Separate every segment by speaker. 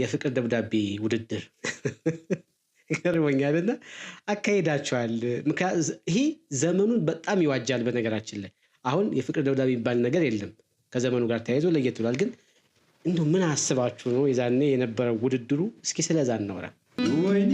Speaker 1: የፍቅር ደብዳቤ ውድድር ይገርመኛልና አካሄዳቸዋል። ይሄ ዘመኑን በጣም ይዋጃል። በነገራችን ላይ አሁን የፍቅር ደብዳቤ የሚባል ነገር የለም። ከዘመኑ ጋር ተያይዞ ለየት ብሏል። ግን እንደው ምን አስባችሁ ነው የዛኔ የነበረው ውድድሩ? እስኪ ስለዛ እናወራ።
Speaker 2: ወይኔ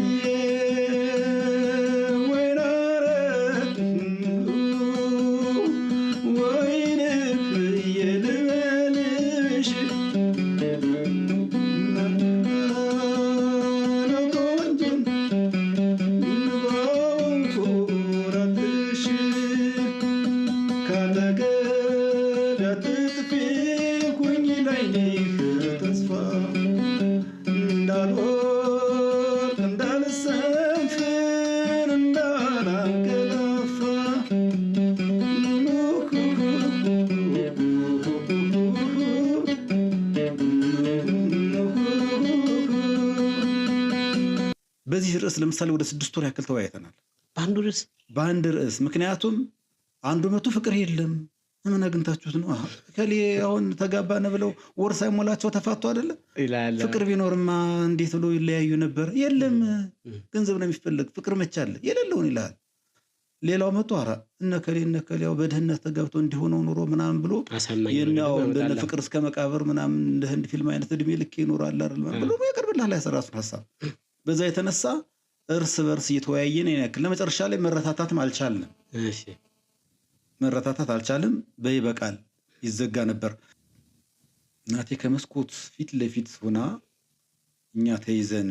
Speaker 2: በዚህ ርዕስ ለምሳሌ ወደ 6 ወር ያክል ተወያይተናል። በአንድ ርዕስ ምክንያቱም አንዱ መቶ ፍቅር የለም ምን አግኝታችሁት ነው ከሌ አሁን ተጋባነ ብለው ወር ሳይሞላቸው ተፋቱ አይደለ? ፍቅር ቢኖርማ እንዴት ብሎ ይለያዩ ነበር? የለም ገንዘብ ነው የሚፈልግ ፍቅር መቻለ የሌለውን ይላል። ሌላው መቶ አራ እነከሌው በደህንነት ተጋብቶ እንዲሆነው ኑሮ ምናምን ብሎ የኛው እንደ ፍቅር እስከ መቃብር ምናምን እንደ ህንድ ፊልም አይነት እድሜ ልክ ይኖራል አይደል ብሎ ያቀርብልሃል ላይ ሰራሱን ሐሳብ። በዛ የተነሳ እርስ በርስ እየተወያየን ያክል ለመጨረሻ ላይ መረታታትም አልቻልንም።
Speaker 1: እሺ
Speaker 2: መረታታት አልቻልም። በይበቃል ይዘጋ ነበር። እናቴ ከመስኮት ፊት ለፊት ሆና እኛ ተይዘን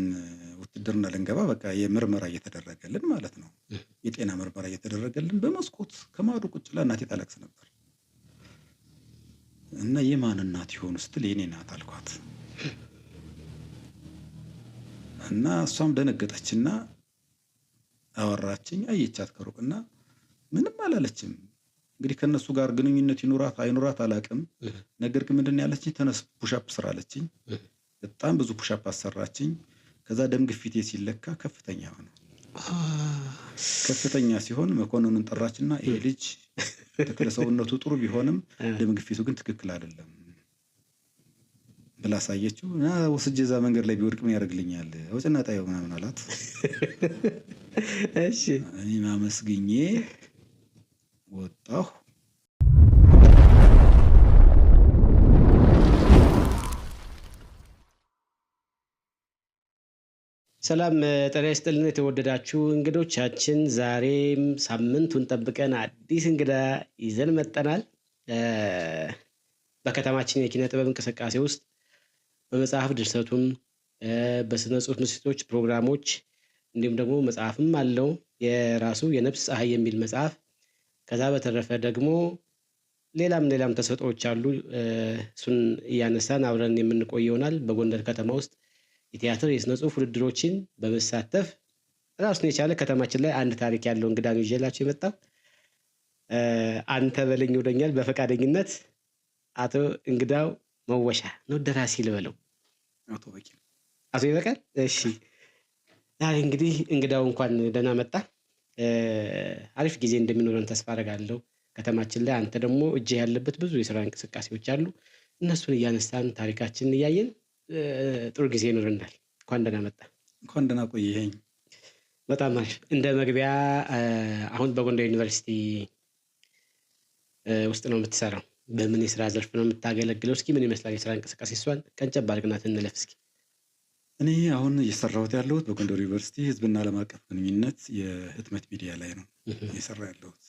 Speaker 2: ውትድርና ልንገባ በቃ የምርመራ እየተደረገልን ማለት ነው። የጤና ምርመራ እየተደረገልን በመስኮት ከማዶ ቁጭ ብላ እናቴ ታለቅስ ነበር። እና የማን እናት ይሆን ስትል የኔ ናት አልኳት። እና እሷም ደነገጠችና አወራችኝ። አየቻት ከሩቅና ምንም አላለችም። እንግዲህ ከነሱ ጋር ግንኙነት ይኖራት አይኖራት አላቅም። ነገር ግን ምንድን ያለችኝ ተነስ ፑሻፕ ስራ አለችኝ። በጣም ብዙ ፑሻፕ አሰራችኝ። ከዛ ደም ግፊቴ ሲለካ ከፍተኛ ሆነ። ከፍተኛ ሲሆን መኮንኑን ጠራችና ይሄ ልጅ ተክለ ሰውነቱ ጥሩ ቢሆንም ደም ግፊቱ ግን ትክክል አይደለም ብላ ሳየችው። እና ወስጄ እዛ መንገድ ላይ ቢወድቅ ምን ያደርግልኛል ወጭና ጣየው ምናምን አላት።
Speaker 1: እሺ
Speaker 2: እኔ ማመስግኜ ወጣሁ።
Speaker 1: ሰላም ጤና ይስጥልን የተወደዳችሁ እንግዶቻችን፣ ዛሬም ሳምንቱን ጠብቀን አዲስ እንግዳ ይዘን መጥተናል። በከተማችን የኪነ ጥበብ እንቅስቃሴ ውስጥ በመጽሐፍ ድርሰቱም በስነ ጽሁፍ ምሽቶች ፕሮግራሞች እንዲሁም ደግሞ መጽሐፍም አለው የራሱ የነፍስ ፀሐይ የሚል መጽሐፍ። ከዛ በተረፈ ደግሞ ሌላም ተሰጥኦዎች አሉ። እሱን እያነሳን አብረን የምንቆይ ይሆናል። በጎንደር ከተማ ውስጥ የቲያትር የስነ ጽሁፍ ውድድሮችን በመሳተፍ ራሱን የቻለ ከተማችን ላይ አንድ ታሪክ ያለው እንግዳ ነው ይዤላችሁ የመጣው። አንተ በለኝ ወደኛል በፈቃደኝነት አቶ እንግዳው መወሻ ነው ደራሲ ልበለው? አቶ ይበቃል። እሺ ዛሬ እንግዲህ እንግዳው እንኳን ደህና መጣ። አሪፍ ጊዜ እንደሚኖረን ተስፋ አደርጋለሁ። ከተማችን ላይ አንተ ደግሞ እጅህ ያለበት ብዙ የስራ እንቅስቃሴዎች አሉ። እነሱን እያነሳን ታሪካችንን እያየን ጥሩ ጊዜ ይኖረናል። እንኳን ደህና መጣ።
Speaker 2: እንኳን ደህና ቆየኸኝ።
Speaker 1: በጣም አሪፍ። እንደ መግቢያ አሁን በጎንደር ዩኒቨርሲቲ ውስጥ ነው የምትሰራው። በምን የስራ ዘርፍ ነው የምታገለግለው? እስኪ ምን ይመስላል የስራ እንቅስቃሴ? እሷን ቀንጨብ አድርገናት እንለፍ እስኪ።
Speaker 2: እኔ አሁን እየሰራሁት ያለሁት በጎንደር ዩኒቨርሲቲ ህዝብና ዓለም አቀፍ ግንኙነት የህትመት ሚዲያ ላይ ነው እየሰራ ያለሁት።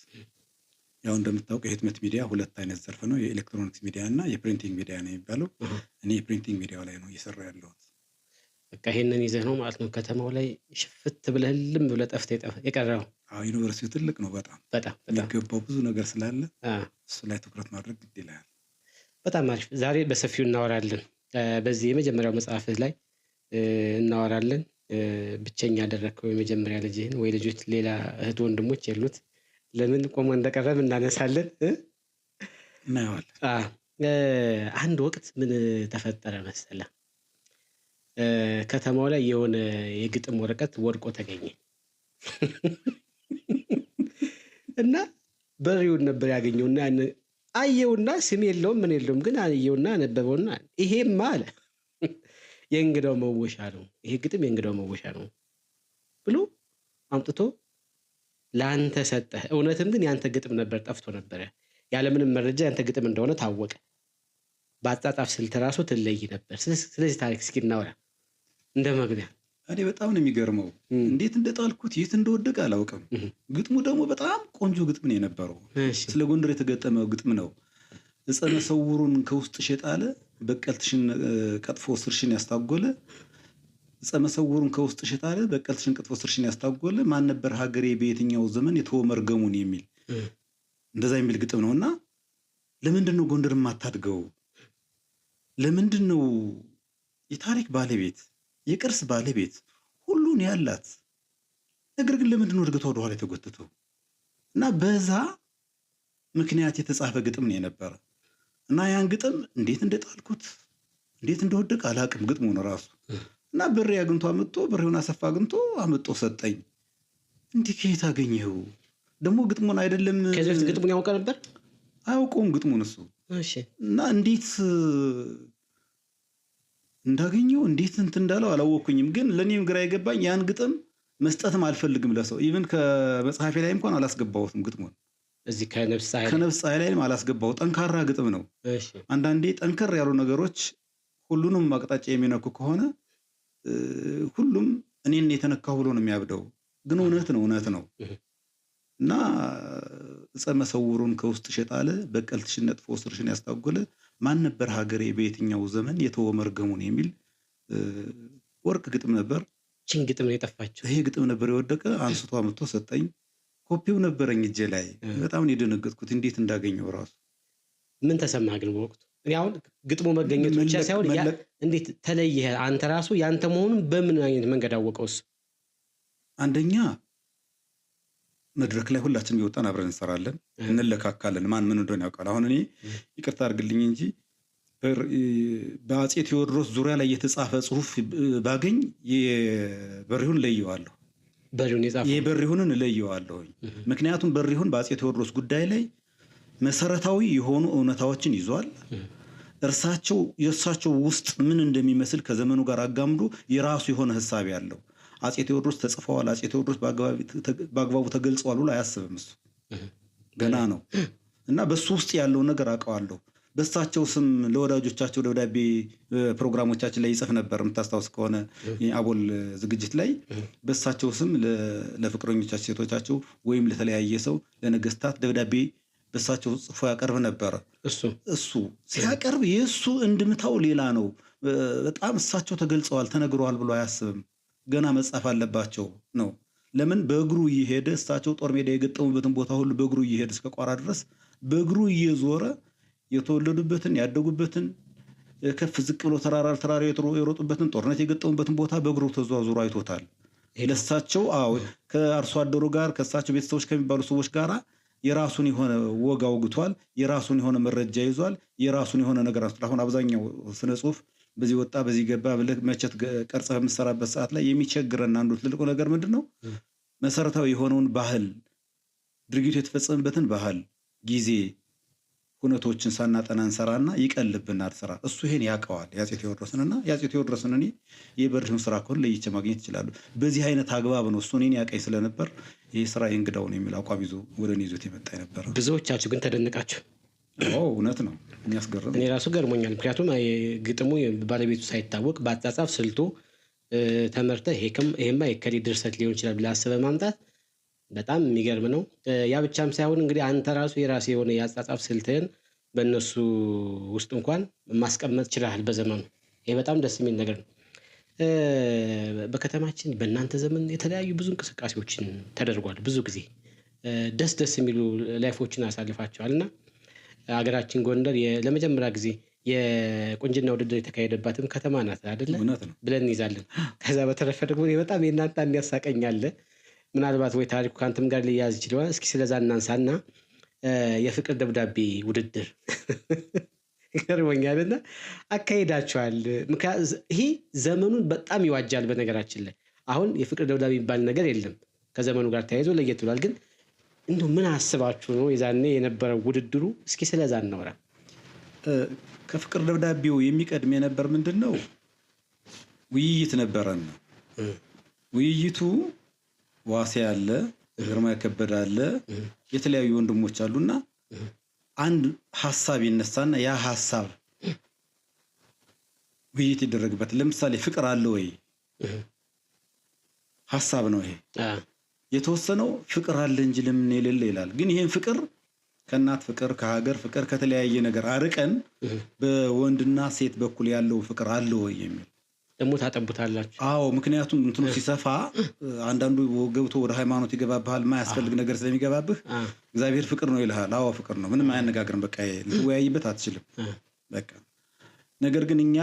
Speaker 2: ያው እንደምታውቀው የህትመት ሚዲያ ሁለት አይነት ዘርፍ ነው፣ የኤሌክትሮኒክስ ሚዲያ እና የፕሪንቲንግ ሚዲያ ነው የሚባለው። እኔ የፕሪንቲንግ ሚዲያው ላይ ነው እየሰራ ያለሁት።
Speaker 1: በቃ ይሄንን ይዘህ ነው ማለት ነው ከተማው ላይ ሽፍት ብለህልም ብለህ ጠፍተህ የቀረው?
Speaker 2: አዎ ዩኒቨርሲቲው ትልቅ ነው በጣም የሚገባው ብዙ ነገር ስላለ እሱ ላይ ትኩረት ማድረግ ግድ ይላል።
Speaker 1: በጣም አሪፍ። ዛሬ በሰፊው እናወራለን። በዚህ የመጀመሪያው መጽሐፍህ ላይ እናወራለን። ብቸኛ ያደረግከው የመጀመሪያ ልጅህን ወይ ልጆች ሌላ እህት ወንድሞች የሉት ለምን ቆሞ እንደቀረብ እናነሳለን
Speaker 2: እናየዋለን።
Speaker 1: አንድ ወቅት ምን ተፈጠረ መሰለ? ከተማው ላይ የሆነ የግጥም ወረቀት ወድቆ ተገኘ እና በሪውን ነበር ያገኘውና አየውና ስም የለውም ምን የለውም ግን አየውና ነበበውና ይሄማ አለ የእንግዳው መወሻ ነው፣ ይሄ ግጥም የእንግዳው መወሻ ነው ብሎ አምጥቶ ለአንተ ሰጠህ። እውነትም ግን ያንተ ግጥም ነበር፣ ጠፍቶ ነበረ። ያለምንም መረጃ ያንተ ግጥም እንደሆነ ታወቀ። በአጻጻፍ ስልት ራሱ ትለይ ነበር። ስለዚህ ታሪክ እስኪ እናውራ እንደ መግቢያ።
Speaker 2: እኔ በጣም ነው የሚገርመው እንዴት እንደጣልኩት የት እንደወደቀ አላውቅም። ግጥሙ ደግሞ በጣም ቆንጆ ግጥም ነው የነበረው። ስለ ጎንደር የተገጠመ ግጥም ነው። ዕፀ መሰውሩን ከውስጥሽ የጣለ በቀልትሽን ቀጥፎ ስርሽን ያስታጎለ፣ ዕፀ መሰውሩን ከውስጥሽ የጣለ በቀልትሽን ቀጥፎ ስርሽን ያስታጎለ፣ ማን ነበር ሀገሬ በየትኛው ዘመን የተወ መርገሙን የሚል እንደዛ የሚል ግጥም ነው። እና ለምንድን ነው ጎንደር የማታድገው? ለምንድን ነው የታሪክ ባለቤት የቅርስ ባለቤት ሁሉን ያላት ነገር ግን ለምንድን ነው እድገቷ ወደኋላ የተጎተተው? እና በዛ ምክንያት የተጻፈ ግጥም ነው የነበረ። እና ያን ግጥም እንዴት እንደጣልኩት እንዴት እንደወደቀ አላውቅም። ግጥሙን ራሱ እና ብሬ አግኝቶ አመጣ፣ ብሬውን አሰፋ አግኝቶ አመጣ ሰጠኝ። እንዲህ ከየት አገኘው? ደግሞ ግጥሙን አይደለም
Speaker 1: ከዚህ በፊት ግጥሙን ያውቀ ነበር?
Speaker 2: አያውቀውም ግጥሙን እሱ።
Speaker 1: እሺ።
Speaker 2: እና እንዴት እንዳገኘው እንዴት እንትን እንዳለው አላወኩኝም። ግን ለኔም ግራ የገባኝ ያን ግጥም መስጠትም አልፈልግም ለሰው። ኢቭን ከመጽሐፌ ላይ እንኳን አላስገባሁትም ግጥሙን።
Speaker 1: እዚህ ከነፍስ
Speaker 2: ፀሐይ ላይም አላስገባው። ጠንካራ ግጥም ነው።
Speaker 1: እሺ።
Speaker 2: አንዳንዴ ጠንከር ያሉ ነገሮች ሁሉንም አቅጣጫ የሚነኩ ከሆነ ሁሉም እኔን የተነካው ብሎ ነው የሚያብደው። ግን እውነት ነው። እና ዕፀ መሰውሩን ከውስጥሽ የጣለ በቀልትሽን ነጥፎ ስርሽን ያስታጎለ፣ ማን ነበር ሀገሬ በየትኛው ዘመን የተወ መርገሙን የሚል ወርቅ ግጥም ነበር።
Speaker 1: ችን ግጥም ነው የጠፋችው።
Speaker 2: ይሄ ግጥም ነበር የወደቀ። አንስቶ አምጥቶ ሰጠኝ። ኮፒው ነበረኝ እጄ ላይ። በጣም ነው የደነገጥኩት እንዴት እንዳገኘው ራሱ።
Speaker 1: ምን ተሰማህ ግን በወቅቱ? እኔ አሁን ግጥሙ መገኘቱ ብቻ ሳይሆን እንዴት ተለየህ አንተ ራሱ? ያንተ መሆኑን በምን አይነት መንገድ አወቀውስ?
Speaker 2: አንደኛ መድረክ ላይ ሁላችንም እየወጣን አብረን እንሰራለን፣ እንለካካለን። ማን ምን እንደሆነ ያውቃል። አሁን እኔ ይቅርታ አድርግልኝ እንጂ በአፄ ቴዎድሮስ ዙሪያ ላይ የተጻፈ ጽሁፍ ባገኝ የበሪሁን ለየዋለሁ። የበሪሁንን ለየዋለሁ። ምክንያቱም በሪሁን በአፄ ቴዎድሮስ ጉዳይ ላይ መሰረታዊ የሆኑ እውነታዎችን ይዟል። የእርሳቸው ውስጥ ምን እንደሚመስል ከዘመኑ ጋር አጋምዶ የራሱ የሆነ ሐሳብ ያለው። አፄ ቴዎድሮስ ተጽፈዋል፣ አፄ ቴዎድሮስ በአግባቡ ተገልጸዋል ብሎ አያስብም እሱ። ገና ነው። እና በሱ ውስጥ ያለውን ነገር አውቀዋለሁ። በእሳቸው ስም ለወዳጆቻቸው ደብዳቤ ፕሮግራሞቻችን ላይ ይጽፍ ነበር። የምታስታውስ ከሆነ የአቦል ዝግጅት ላይ በእሳቸው ስም ለፍቅረኞቻቸው ሴቶቻቸው ወይም ለተለያየ ሰው ለነገስታት ደብዳቤ በእሳቸው ጽፎ ያቀርብ ነበር። እሱ ሲያቀርብ የእሱ እንድምታው ሌላ ነው። በጣም እሳቸው ተገልጸዋል ተነግረዋል ብሎ አያስብም። ገና መጻፍ አለባቸው ነው። ለምን በእግሩ እየሄደ እሳቸው ጦር ሜዳ የገጠሙበትን ቦታ ሁሉ በእግሩ እየሄደ እስከ ቋራ ድረስ በእግሩ እየዞረ የተወለዱበትን ያደጉበትን ከፍ ዝቅ ብሎ ተራራ የሮጡበትን ጦርነት የገጠሙበትን ቦታ በእግሩ ተዟዙሮ አይቶታል። ለእሳቸው ከአርሶ አደሩ ጋር ከእሳቸው ቤተሰቦች ከሚባሉ ሰዎች ጋር የራሱን የሆነ ወግ አውግቷል። የራሱን የሆነ መረጃ ይዟል። የራሱን የሆነ ነገር አንስቷል። አሁን አብዛኛው ስነ ጽሁፍ በዚህ ወጣ በዚህ ገባ ብለህ መቼት ቀርጸህ በምትሰራበት ሰዓት ላይ የሚቸግረን አንዱ ትልቁ ነገር ምንድን ነው? መሰረታዊ የሆነውን ባህል፣ ድርጊቱ የተፈጸመበትን ባህል፣ ጊዜ፣ ሁነቶችን ሳናጠና እንሰራና ይቀልብናል ስራ። እሱ ይሄን ያውቀዋል። የአፄ ቴዎድሮስን እኔ የበሪሁን ስራ ከሆነ ለይቼ ማግኘት ይችላሉ። በዚህ አይነት አግባብ ነው እሱ እኔን ያውቀኝ ስለነበር ይህ ስራ የእንግዳው ነው የሚል አቋም ይዞ ወደ እኔ ይዞት የመጣ ነበር።
Speaker 1: ብዙዎቻችሁ ግን ተደንቃችሁ?
Speaker 2: እውነት ነው፣ የሚያስገርም።
Speaker 1: እኔ ራሱ ገርሞኛል። ምክንያቱም ግጥሙ ባለቤቱ ሳይታወቅ በአጻጻፍ ስልቱ ተመርተህ ይሄማ የከሌ ድርሰት ሊሆን ይችላል ብለህ አስበህ ማምጣት በጣም የሚገርም ነው። ያ ብቻም ሳይሆን እንግዲህ አንተ ራሱ የራስህ የሆነ የአጻጻፍ ስልትህን በእነሱ ውስጥ እንኳን ማስቀመጥ ችለሃል በዘመኑ። ይሄ በጣም ደስ የሚል ነገር ነው። በከተማችን በእናንተ ዘመን የተለያዩ ብዙ እንቅስቃሴዎችን ተደርጓል። ብዙ ጊዜ ደስ የሚሉ ላይፎችን አሳልፋቸዋል። እና ሀገራችን ጎንደር ለመጀመሪያ ጊዜ የቁንጅና ውድድር የተካሄደባትም ከተማ ናት አይደለ ብለን እንይዛለን። ከዛ በተረፈ ደግሞ በጣም የእናንተ ያሳቀኛል። ምናልባት ወይ ታሪኩ ከአንተም ጋር ሊያዝ ይችላል። እስኪ ስለዛ እናንሳና የፍቅር ደብዳቤ ውድድር ይገርመኛልና አካሄዳችኋል። ይሄ ዘመኑን በጣም ይዋጃል። በነገራችን ላይ አሁን የፍቅር ደብዳቤ የሚባል ነገር የለም። ከዘመኑ ጋር ተያይዞ ለየት ብሏል። ግን እንደው ምን አስባችሁ ነው የዛኔ የነበረው ውድድሩ? እስኪ ስለዛ እናወራ።
Speaker 2: ከፍቅር ደብዳቤው የሚቀድም የነበር ምንድን ነው? ውይይት ነበረን። ውይይቱ ዋሴ አለ፣ ግርማ ከበደ አለ፣ የተለያዩ ወንድሞች አሉና አንድ ሐሳብ ይነሳና ያ ሐሳብ ውይይት ይደረግበት። ለምሳሌ ፍቅር አለ ወይ ሐሳብ ነው ይሄ። የተወሰነው ፍቅር አለ እንጂ ለምን የሌለ ይላል። ግን ይሄን ፍቅር ከእናት ፍቅር ከሀገር ፍቅር ከተለያየ ነገር አርቀን በወንድና ሴት በኩል ያለው ፍቅር አለ ወይ የሚል
Speaker 1: ደግሞ ታጠቡታላችሁ።
Speaker 2: አዎ፣ ምክንያቱም እንትኑ ሲሰፋ አንዳንዱ ገብቶ ወደ ሃይማኖት ይገባብሃል። ማያስፈልግ ነገር ስለሚገባብህ እግዚአብሔር ፍቅር ነው ይልሃል። አዎ ፍቅር ነው፣ ምንም አያነጋግርም። በቃ ልትወያይበት አትችልም። በቃ ነገር ግን እኛ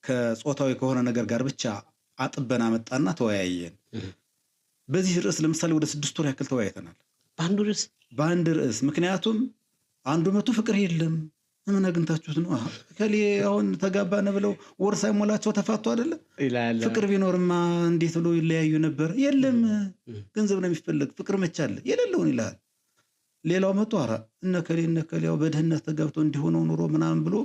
Speaker 2: ከጾታዊ ከሆነ ነገር ጋር ብቻ አጥበን አመጣና ተወያየን። በዚህ ርዕስ ለምሳሌ ወደ 6 ወር ያክል ተወያይተናል። በአንድ ርዕስ ምክንያቱም አንዱ መቶ ፍቅር የለም ምን አግኝታችሁት ነው? ከሌ አሁን ተጋባነ ብለው ወር ሳይሞላቸው ተፋቱ አይደለ? ፍቅር ቢኖርማ እንዴት ብሎ ይለያዩ ነበር? የለም ገንዘብ ነው የሚፈልግ፣ ፍቅር መቻለ የሌለውን ይላል። ሌላው መቶ አራ እነከሌ ያው በድህነት ተጋብቶ እንዲሆነው ኑሮ ምናምን ብሎ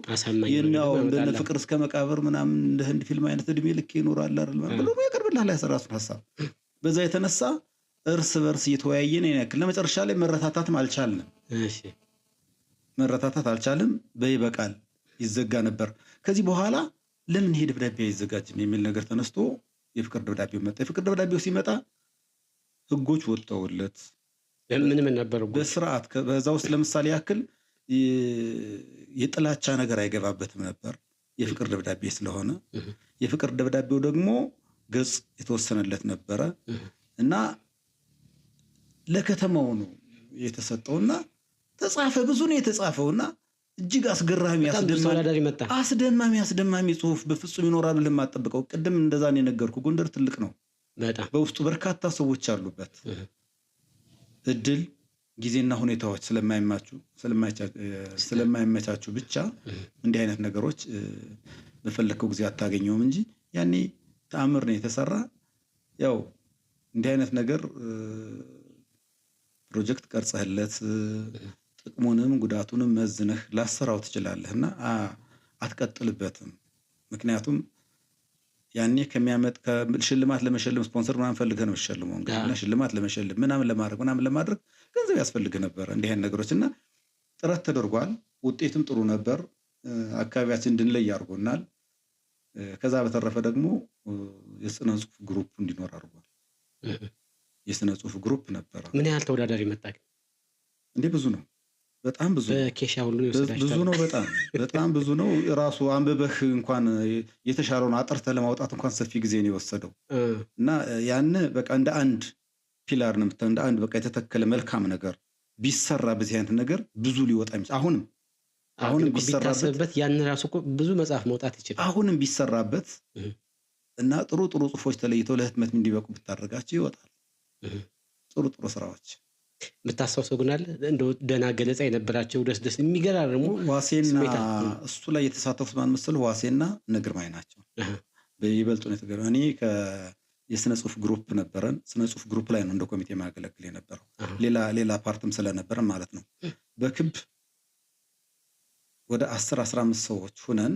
Speaker 2: የኛው እንደ ፍቅር እስከ መቃብር ምናምን እንደ ህንድ ፊልም አይነት እድሜ ልክ ይኖራል አይደል ብሎ ያቀርብልሃል ያሰራሱን ሐሳብ። በዛ የተነሳ እርስ በርስ እየተወያየን ያክል ለመጨረሻ ላይ መረታታትም አልቻልንም። እሺ መረታታት አልቻልም። በይበቃል ይዘጋ ነበር። ከዚህ በኋላ ለምን ሄደ ደብዳቤ አይዘጋጅም የሚል ነገር ተነስቶ የፍቅር ደብዳቤው መጣ። የፍቅር ደብዳቤው ሲመጣ ህጎች ወጣውለት
Speaker 1: ምን ነበር
Speaker 2: በስርዓት በዛ ውስጥ ለምሳሌ ያክል የጥላቻ ነገር አይገባበትም ነበር የፍቅር ደብዳቤ ስለሆነ። የፍቅር ደብዳቤው ደግሞ ገጽ የተወሰነለት ነበረ እና ለከተማው ነው የተሰጠውና ተጻፈ። ብዙ ነው የተጻፈውና እጅግ አስገራሚ አስደማሚ ጽሁፍ በፍጹም ይኖራል ለማጠብቀው። ቅድም እንደዛ ነው የነገርኩ። ጎንደር ትልቅ ነው በጣም በውስጡ በርካታ ሰዎች አሉበት። እድል ጊዜና ሁኔታዎች ስለማይመቻቹ ብቻ እንዲህ አይነት ነገሮች በፈለከው ጊዜ አታገኘውም እንጂ ያኔ ተአምር ነው የተሰራ። ያው እንዲህ አይነት ነገር ፕሮጀክት ቀርጸህለት ጥቅሙንም ጉዳቱንም መዝነህ ላሰራው ትችላለህና አትቀጥልበትም። ምክንያቱም ያኔ ከሚያመጥ ሽልማት ለመሸለም ስፖንሰር ምናምን ፈልገህ ነው የምትሸልመው። እንግዲህ ሽልማት ለመሸለም ምናምን ለማድረግ ገንዘብ ያስፈልግ ነበር። እንዲህ አይነት ነገሮችና ጥረት ተደርጓል። ውጤትም ጥሩ ነበር። አካባቢያችን እንድንለይ አድርጎናል። ከዛ በተረፈ ደግሞ የስነ ጽሁፍ ግሩፕ እንዲኖር አድርጓል። የስነ ጽሁፍ ግሩፕ ነበር።
Speaker 1: ምን ያህል ተወዳዳሪ መጣ?
Speaker 2: እንዴ ብዙ ነው፣ በጣም ብዙ
Speaker 1: በኬሻ ሁሉ ይወስዳል።
Speaker 2: ብዙ ነው፣ በጣም ብዙ ነው። ራሱ አንብበህ እንኳን የተሻለውን አጥርተህ ለማውጣት እንኳን ሰፊ ጊዜ ነው የወሰደው እና ያን በቃ እንደ አንድ ፒላር ነው እንደ አንድ በቃ የተተከለ መልካም ነገር ቢሰራ በዚህ አይነት ነገር ብዙ ሊወጣ ይችላል። አሁንም ቢሰራበት
Speaker 1: ያን ራሱ ብዙ መጽሐፍ መውጣት ይችላል።
Speaker 2: አሁንም ቢሰራበት እና ጥሩ ጽሁፎች ተለይተው ለህትመት እንዲበቁ ብታደርጋቸው ይወጣል። ጥሩ ስራዎች
Speaker 1: የምታስታውሰው ግን አለ እንደው ደህና ገለጻ የነበራቸው ደስ የሚገራርሙ
Speaker 2: ዋሴና እሱ ላይ የተሳተፉት ማን መሰለህ? ዋሴና ነግርማይ ናቸው በይበልጡ ነው የተገረመ። እኔ የስነ ጽሁፍ ግሩፕ ነበረን። ስነ ጽሁፍ ግሩፕ ላይ ነው እንደ ኮሚቴ ማገለግል የነበረው። ሌላ ፓርትም ስለነበረ ማለት ነው። በክብ ወደ 10-15 ሰዎች ሆነን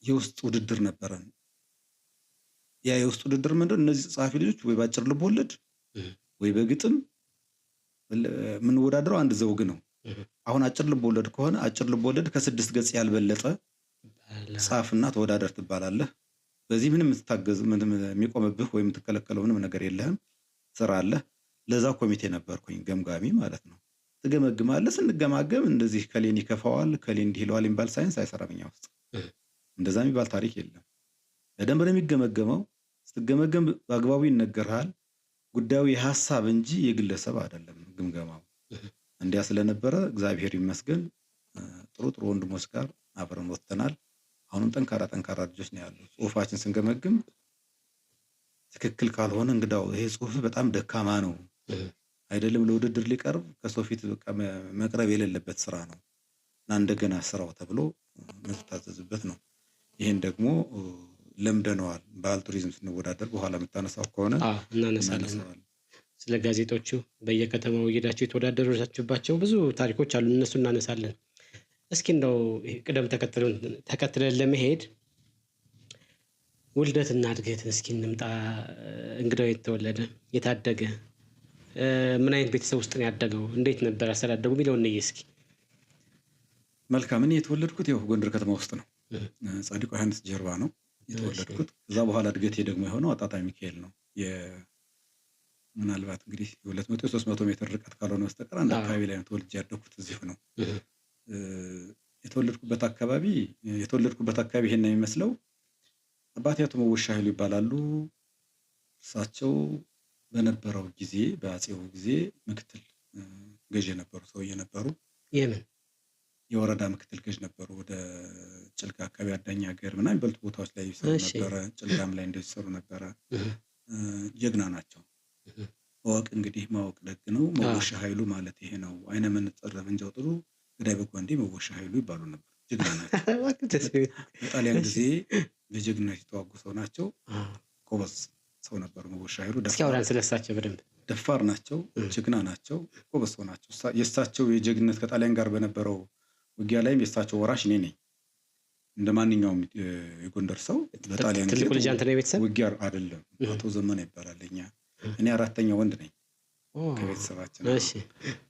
Speaker 2: የውስጥ ውድድር ነበረን። ያ የውስጥ ውድድር ምንድን እነዚህ ጸሐፊ ልጆች ወይ ባጭር ልብ ወለድ ወይ በግጥም የምንወዳደረው አንድ ዘውግ ነው። አሁን አጭር ልብ ወለድ ከሆነ አጭር ልብ ወለድ ከ6 ገጽ ያልበለጠ ጻፍና ተወዳደር ትባላለህ። በዚህ ምንም የምትታገዝ ምንም የሚቆምብህ ወይም የምትከለከለው ምንም ነገር የለህም። ስራ አለ። ለዛ ኮሚቴ ነበርኩኝ፣ ገምጋሚ ማለት ነው። ትገመግማለህ። ስንገማገም እንደዚህ ከሌን ይከፋዋል ከሌን እንዲህ ይለዋል የሚባል ሳይንስ አይሰራም እኛ ውስጥ። እንደዛ የሚባል ታሪክ የለም። በደንብ ነው የሚገመገመው። ስትገመገም በአግባቡ ይነገርሃል። ጉዳዩ የሐሳብ እንጂ የግለሰብ አይደለም ግምገማው። እንዲያ ስለነበረ እግዚአብሔር ይመስገን ጥሩ ወንድሞች ጋር አብረን ወጥተናል። አሁንም ጠንካራ ልጆች ነው ያሉት። ጽሁፋችን ስንገመግም ትክክል ካልሆነ እንግዳው ይሄ ጽሁፍ በጣም ደካማ ነው አይደለም ለውድድር ሊቀርብ ከሰው ፊት በቃ መቅረብ የሌለበት ስራ ነው እና እንደገና ስራው ተብሎ መታዘዝበት ነው። ይሄን ደግሞ ለምደነዋል። ባህል ቱሪዝም ስንወዳደር በኋላ የምታነሳው ከሆነ
Speaker 1: እናነሳለን። ስለ ጋዜጦቹ በየከተማው እየሄዳችሁ የተወዳደራችሁባቸው ብዙ ታሪኮች አሉ። እነሱ እናነሳለን። እስኪ እንደው ቅደም ተከትለን ለመሄድ ውልደትና እድገትን እስኪ እንምጣ። እንግዳው የተወለደ የታደገ ምን አይነት ቤተሰብ ውስጥ ነው ያደገው? እንዴት ነበር አስተዳደጉ የሚለውን እንይ እስኪ።
Speaker 2: መልካም። እኔ የተወለድኩት ያው ጎንደር ከተማ ውስጥ ነው። ጻድቁ ዮሐንስ ጀርባ ነው የተወለድኩት። ከዛ በኋላ እድገቴ ደግሞ የሆነው አጣጣሚ ሚካኤል ነው። ምናልባት እንግዲህ 200 300 ሜትር ርቀት ካልሆነ በስተቀር አንድ አካባቢ ላይ ነው ተወልጄ ያደግኩት። እዚሁ ነው የተወለድኩበት አካባቢ ይሄን ነው የሚመስለው። አባቴ አቶ መወሻ ኃይሉ ይባላሉ። እሳቸው በነበረው ጊዜ በአጼው ጊዜ ምክትል ገዥ ነበሩ፣ ሰውዬ ነበሩ።
Speaker 1: የምን
Speaker 2: የወረዳ ምክትል ገዥ ነበሩ። ወደ ጭልጋ አካባቢ አዳኛ ሀገር ምናምን በልጡ ቦታዎች ላይ ይሰሩ ነበረ። ጭልጋም ላይ እንደዚህ ይሰሩ ነበረ። ጀግና ናቸው። ማወቅ እንግዲህ ማወቅ ደግ ነው። መወሻ ኃይሉ ማለት ይሄ ነው። አይነ መነጽር ለመንጃው ጥሩ ገዳይ በጓንዴ መወሻ ኃይሉ ይባሉ ነበር። ጀግና ናቸው። በጣሊያን ጊዜ በጀግንነት የተዋጉ ሰው ናቸው። ጎበዝ ሰው ነበሩ መወሻ ኃይሉ።
Speaker 1: ስለሳቸው በደንብ
Speaker 2: ደፋር ናቸው፣ ጀግና ናቸው፣ ጎበዝ ሰው ናቸው። የእሳቸው የጀግንነት ከጣሊያን ጋር በነበረው ውጊያ ላይም የእሳቸው ወራሽ እኔ ነኝ። እንደ ማንኛውም የጎንደር ሰው በጣሊያን ጊዜ ውጊያ አይደለም። አቶ ዘመነ ይባላል። እኔ አራተኛ ወንድ ነኝ ከቤተሰባችን።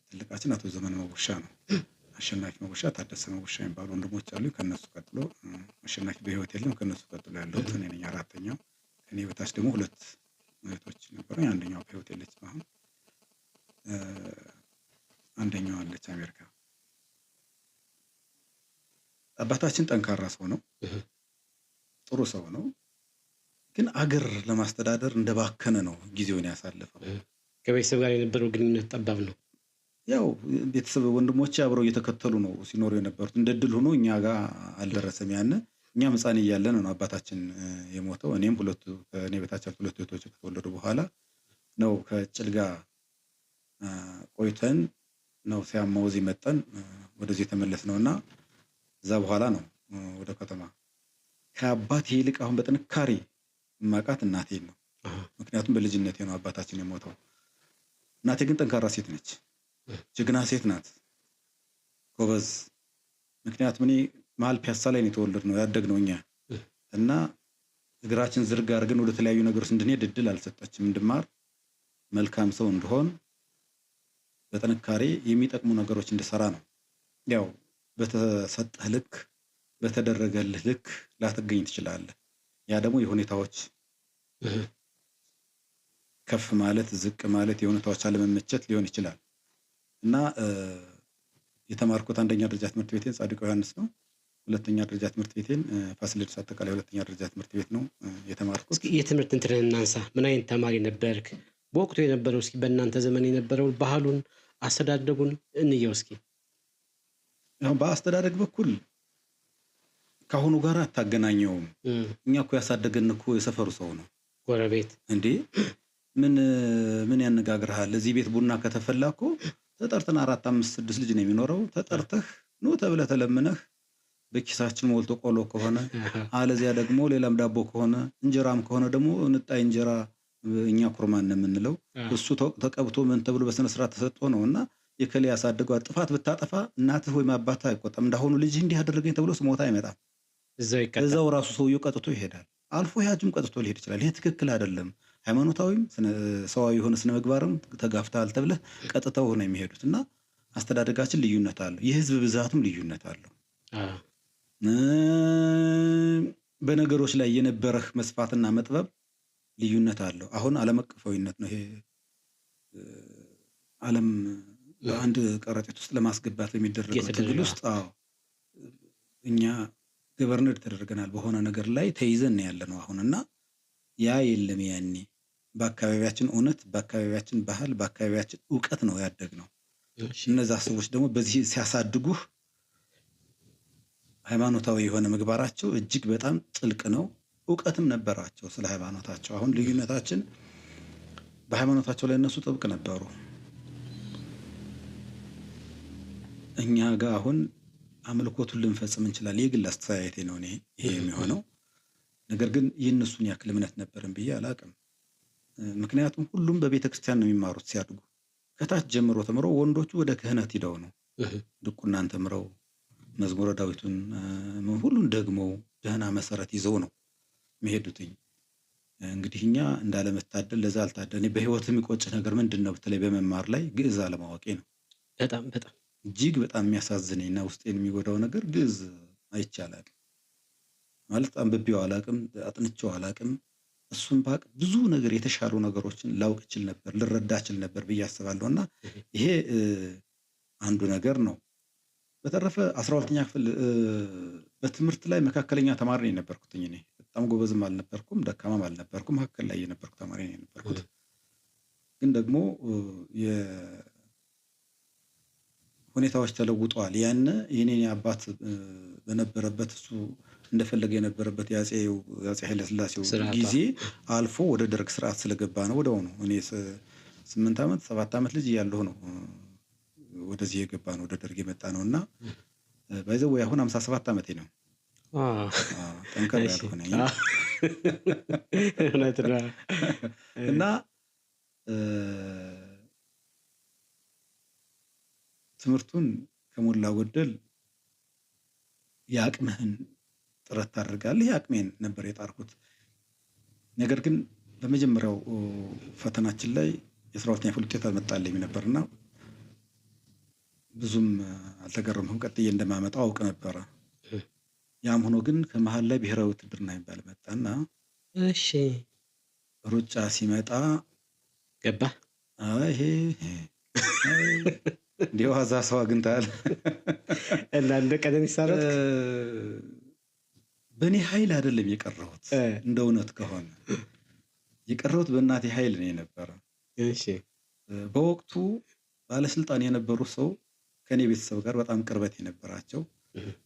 Speaker 2: ትልቃችን አቶ ዘመነ መወሻ ነው። አሸናፊ መወሻ፣ ታደሰ መወሻ የሚባሉ ወንድሞች አሉ። ከነሱ ቀጥሎ አሸናፊ በህይወት የለም። ከነሱ ቀጥሎ ያለሁት እኔ ነኝ አራተኛው። ከኔ በታች ደግሞ 2 እህቶች ነበሩ። አንደኛው በህይወት የለችም አሁን። አንደኛው አለች አሜሪካ። አባታችን ጠንካራ ሰው ነው፣ ጥሩ ሰው ነው። ግን አገር ለማስተዳደር እንደባከነ ነው ጊዜውን ያሳለፈው።
Speaker 1: ከቤተሰብ ጋር የነበረው ግንኙነት ጠባብ ነው።
Speaker 2: ያው ቤተሰብ ወንድሞቼ አብረው እየተከተሉ ነው ሲኖሩ የነበሩት። እንደ ድል ሆኖ እኛ ጋር አልደረሰም። እኛም ህፃን እያለን ነው አባታችን የሞተው። እኔም ከእኔ በታች 2 እህቶች ከተወለዱ በኋላ ነው ከጭልጋ ቆይተን ነው ሲያማው እዚህ መጠን ወደዚህ የተመለስ ነውና እዛ በኋላ ነው ወደ ከተማ። ከአባቴ ይልቅ አሁን በጥንካሬ ማቃት እናቴን ነው። ምክንያቱም በልጅነቴ ነው አባታችን የሞተው። እናቴ ግን ጠንካራ ሴት ነች፣ ጀግና ሴት ናት፣ ጎበዝ። ምክንያቱም እኔ መሀል ፒያሳ ላይ ነው የተወለድነው ያደግነው እኛ እና እግራችን ዝርግ አድርገን ወደ ተለያዩ ነገሮች እንድንሄድ እድል አልሰጠችም። እንድማር፣ መልካም ሰው እንድሆን፣ በጥንካሬ የሚጠቅሙ ነገሮች እንድሰራ ነው። ያው በተሰጠህ ልክ በተደረገልህ ልክ ላትገኝ ትችላለህ። ያ ደግሞ የሁኔታዎች ከፍ ማለት ዝቅ ማለት፣ የሁኔታዎች አለመመቸት ሊሆን ይችላል እና የተማርኩት አንደኛ ደረጃ ትምህርት ቤቴን ጻድቁ ዮሐንስ ነው። ሁለተኛ ደረጃ ትምህርት ቤቴን ፋሲለደስ አጠቃላይ ሁለተኛ ደረጃ ትምህርት ቤት ነው የተማርኩት።
Speaker 1: እስኪ የትምህርት እንትንን እናንሳ። ምን አይነት ተማሪ ነበርክ? በወቅቱ የነበረው እስኪ በእናንተ ዘመን የነበረው ባህሉን አስተዳደጉን እንየው እስኪ።
Speaker 2: ያው በአስተዳደግ በኩል ካሁኑ ጋር አታገናኘውም። እኛ እኮ ያሳደገን እኮ የሰፈሩ ሰው ነው፣
Speaker 1: ጎረቤት
Speaker 2: እንዴ። ምን ያነጋግርሃል? እዚህ ቤት ቡና ከተፈላ እኮ ተጠርተን 4 5 6 ልጅ ነው የሚኖረው። ተጠርተህ ኑ ተብለህ ተለምነህ በኪሳችን ሞልቶ ቆሎ ከሆነ አለዚያ ደግሞ ሌላም ዳቦ ከሆነ እንጀራም ከሆነ ደግሞ እንጣይ እንጀራ እኛ ኩርማን ነው የምንለው። እሱ ተቀብቶ ምን ተብሎ በስነ ስርዓት ተሰጥቶ ነውና የከለ ያሳደገው። ጥፋት ብታጠፋ እናትህ ወይም አባትህ አይቆጣም። እንዳሁኑ ልጅ እንዲህ አደረገኝ ተብሎ ስሞታ አይመጣም። እዛው ራሱ ሰውየው ቀጥቶ ይሄዳል። አልፎ ያጅም ቀጥቶ ሊሄድ ይችላል። ይሄ ትክክል አይደለም። ሃይማኖታዊም ሰዋዊ የሆነ ስነ ምግባርም ተጋፍተሃል ተብለህ ቀጥታው ነው የሚሄዱት እና አስተዳደጋችን ልዩነት አለው። የህዝብ ብዛትም ልዩነት አለው። በነገሮች ላይ የነበረህ መስፋትና መጥበብ ልዩነት አለው። አሁን ዓለም አቀፋዊነት ነው። ይሄ ዓለም በአንድ ቀረጢት ውስጥ ለማስገባት በሚደረገው ትግል ውስጥ እኛ ገቨርነር ተደርገናል። በሆነ ነገር ላይ ተይዘን ያለ ነው አሁንና ያ የለም። ያኔ በአካባቢያችን እውነት፣ በአካባቢያችን ባህል፣ በአካባቢያችን ዕውቀት ነው ያደግነው። እነዛ ሰዎች ደግሞ በዚህ ሲያሳድጉህ ሃይማኖታዊ የሆነ ምግባራቸው እጅግ በጣም ጥልቅ ነው። ዕውቀትም ነበራቸው ስለ ሃይማኖታቸው። አሁን ልዩነታችን በሃይማኖታቸው ላይ እነሱ ጥብቅ ነበሩ። እኛ ጋር አሁን አምልኮቱን ልንፈጽም እንችላለን። የግል አስተያየቴ ነው ይሄ የሚሆነው። ነገር ግን የእነሱን ያክል እምነት ነበርን ብዬ አላቅም። ምክንያቱም ሁሉም በቤተ ክርስቲያን ነው የሚማሩት። ሲያድጉ ከታች ጀምሮ ተምረው ወንዶቹ ወደ ክህነት ሂደው ነው ድቁናን ተምረው መዝሙረ ዳዊቱን ሁሉን ደግሞ ደህና መሰረት ይዘው ነው መሄዱትኝ። እንግዲህ እኛ እንዳለመታደል ለዛ አልታደል። በህይወት የሚቆጭ ነገር ምንድነው? በተለይ በመማር ላይ ግዕዝ አለማወቄ ነው።
Speaker 1: በጣም በጣም
Speaker 2: እጅግ በጣም የሚያሳዝነኝና ውስጤን የሚጎዳው ነገር ግዕዝ አይቻላል ማለት አንብቤው አላቅም፣ አጥንቼው አላቅም። እሱም ባቅ ብዙ ነገር የተሻሉ ነገሮችን ላውቅ እችል ነበር፣ ልረዳ እችል ነበር ብዬ አስባለሁ። እና ይሄ አንዱ ነገር ነው። በተረፈ 12ኛ ክፍል በትምህርት ላይ መካከለኛ ተማሪ ነኝ የነበርኩት። እኔ በጣም ጎበዝም አልነበርኩም፣ ደካማም አልነበርኩም፣ መካከል ላይ የነበርኩ ተማሪ ነኝ የነበርኩት። ግን ደግሞ ሁኔታዎች ተለውጠዋል። ያን የኔ አባት በነበረበት እሱ እንደፈለገ የነበረበት የአፄ ኃይለ ሥላሴው ጊዜ አልፎ ወደ ደርግ ስርዓት ስለገባ ነው ወደው ነው። እኔ 8 ዓመት 7 ዓመት ልጅ እያለሁ ነው ወደዚህ የገባ ነው፣ ወደ ደርግ የመጣ ነው። እና ባይዘው አሁን 57 ዓመቴ ነው። ጠንከር ያልኩ ነኝ እና ትምህርቱን ከሞላ ጎደል የአቅምህን ጥረት ታደርጋለህ። የአቅሜን ነበር የጣርኩት። ነገር ግን በመጀመሪያው ፈተናችን ላይ የ12ኛ ክፍል ውጤት አልመጣልኝም ነበርና ብዙም አልተገረምኩም። ቀጥዬ እንደማመጣው አውቅ ነበረ። ያም ሆኖ ግን ከመሀል ላይ ብሔራዊ ውትድርና የሚባል መጣና
Speaker 1: እሺ
Speaker 2: ሩጫ ሲመጣ
Speaker 1: ገባ።
Speaker 2: ይሄ እንዲህ ዋዛ ሰው አግኝተሃል
Speaker 1: እና እንደ ቀነኒሳ
Speaker 2: በእኔ ኃይል አይደለም የቀረሁት። እንደ እውነት ከሆነ የቀረሁት በእናቴ ኃይል ነው የነበረ።
Speaker 1: እሺ
Speaker 2: በወቅቱ ባለስልጣን የነበሩ ሰው ከኔ ቤተሰብ ጋር በጣም ቅርበት የነበራቸው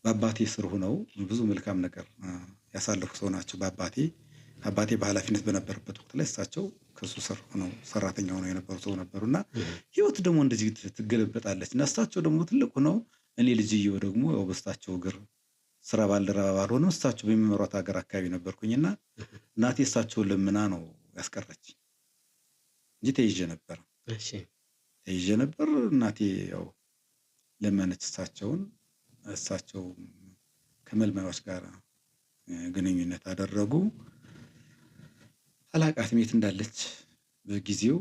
Speaker 2: በአባቴ ስር ሆነው ብዙ መልካም ነገር ያሳለፉ ሰው ናቸው። አባቴ በኃላፊነት በነበረበት ወቅት ላይ እሳቸው ከሱ ስር ሆነው ሰራተኛ ሆነው የነበሩ ሰው ነበሩና ህይወት ደግሞ እንደዚህ ትገለበጣለች እና እሳቸው ደግሞ ትልቅ ሆነው እኔ ልጅየው ደግሞ ያው በስታቸው እግር ስራ ባልደረባ ባልሆንም እሳቸው በሚመሯት ሀገር አካባቢ ነበርኩኝና እናቴ እሳቸውን ለምና ነው ያስቀረች እንጂ ተይዤ ነበር።
Speaker 1: እሺ
Speaker 2: ተይዤ ነበር። እናቴ ያው ለመነች እሳቸው ከመልማዮች ጋር ግንኙነት አደረጉ። አላቃት የት እንዳለች በጊዜው።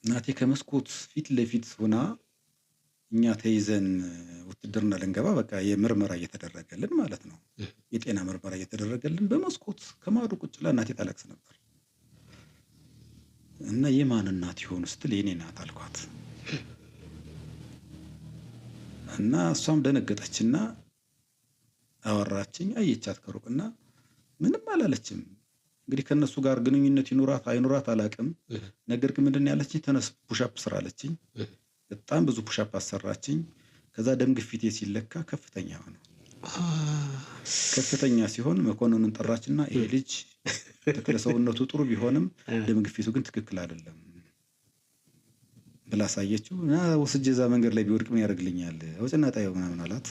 Speaker 2: እናቴ ከመስኮት ፊት ለፊት ሆና እኛ ተይዘን ውትድርና ልንገባ በቃ የምርመራ እየተደረገልን ማለት ነው፣ የጤና ምርመራ እየተደረገልን በመስኮት ከማዶ ቁጭ ብላ እናቴ ታለቅስ ነበር። እና የማን እናት ይሆን ስትል የኔ ናት አልኳት። እና እሷም ደነገጠችና አወራችኝ። አየቻት ከሩቅና ምንም አላለችም። እንግዲህ ከነሱ ጋር ግንኙነት ይኖራት አይኖራት አላቅም። ነገር ግን ምንድን ያለችኝ ተነስ ፑሻፕ ስራ አለችኝ። በጣም ብዙ ፑሻፕ አሰራችኝ። ከዛ ደም ግፊቴ ሲለካ ከፍተኛ ሆነ። ከፍተኛ ሲሆን መኮንኑን ጠራችና ይሄ ልጅ ተክለ ሰውነቱ ጥሩ ቢሆንም ደም ግፊቱ ግን ትክክል አይደለም ብላ ሳየችው። እና ወስጄ እዛ መንገድ ላይ ቢወድቅ ምን ያደርግልኛል ወጭና ጣየው ምናምን አላት።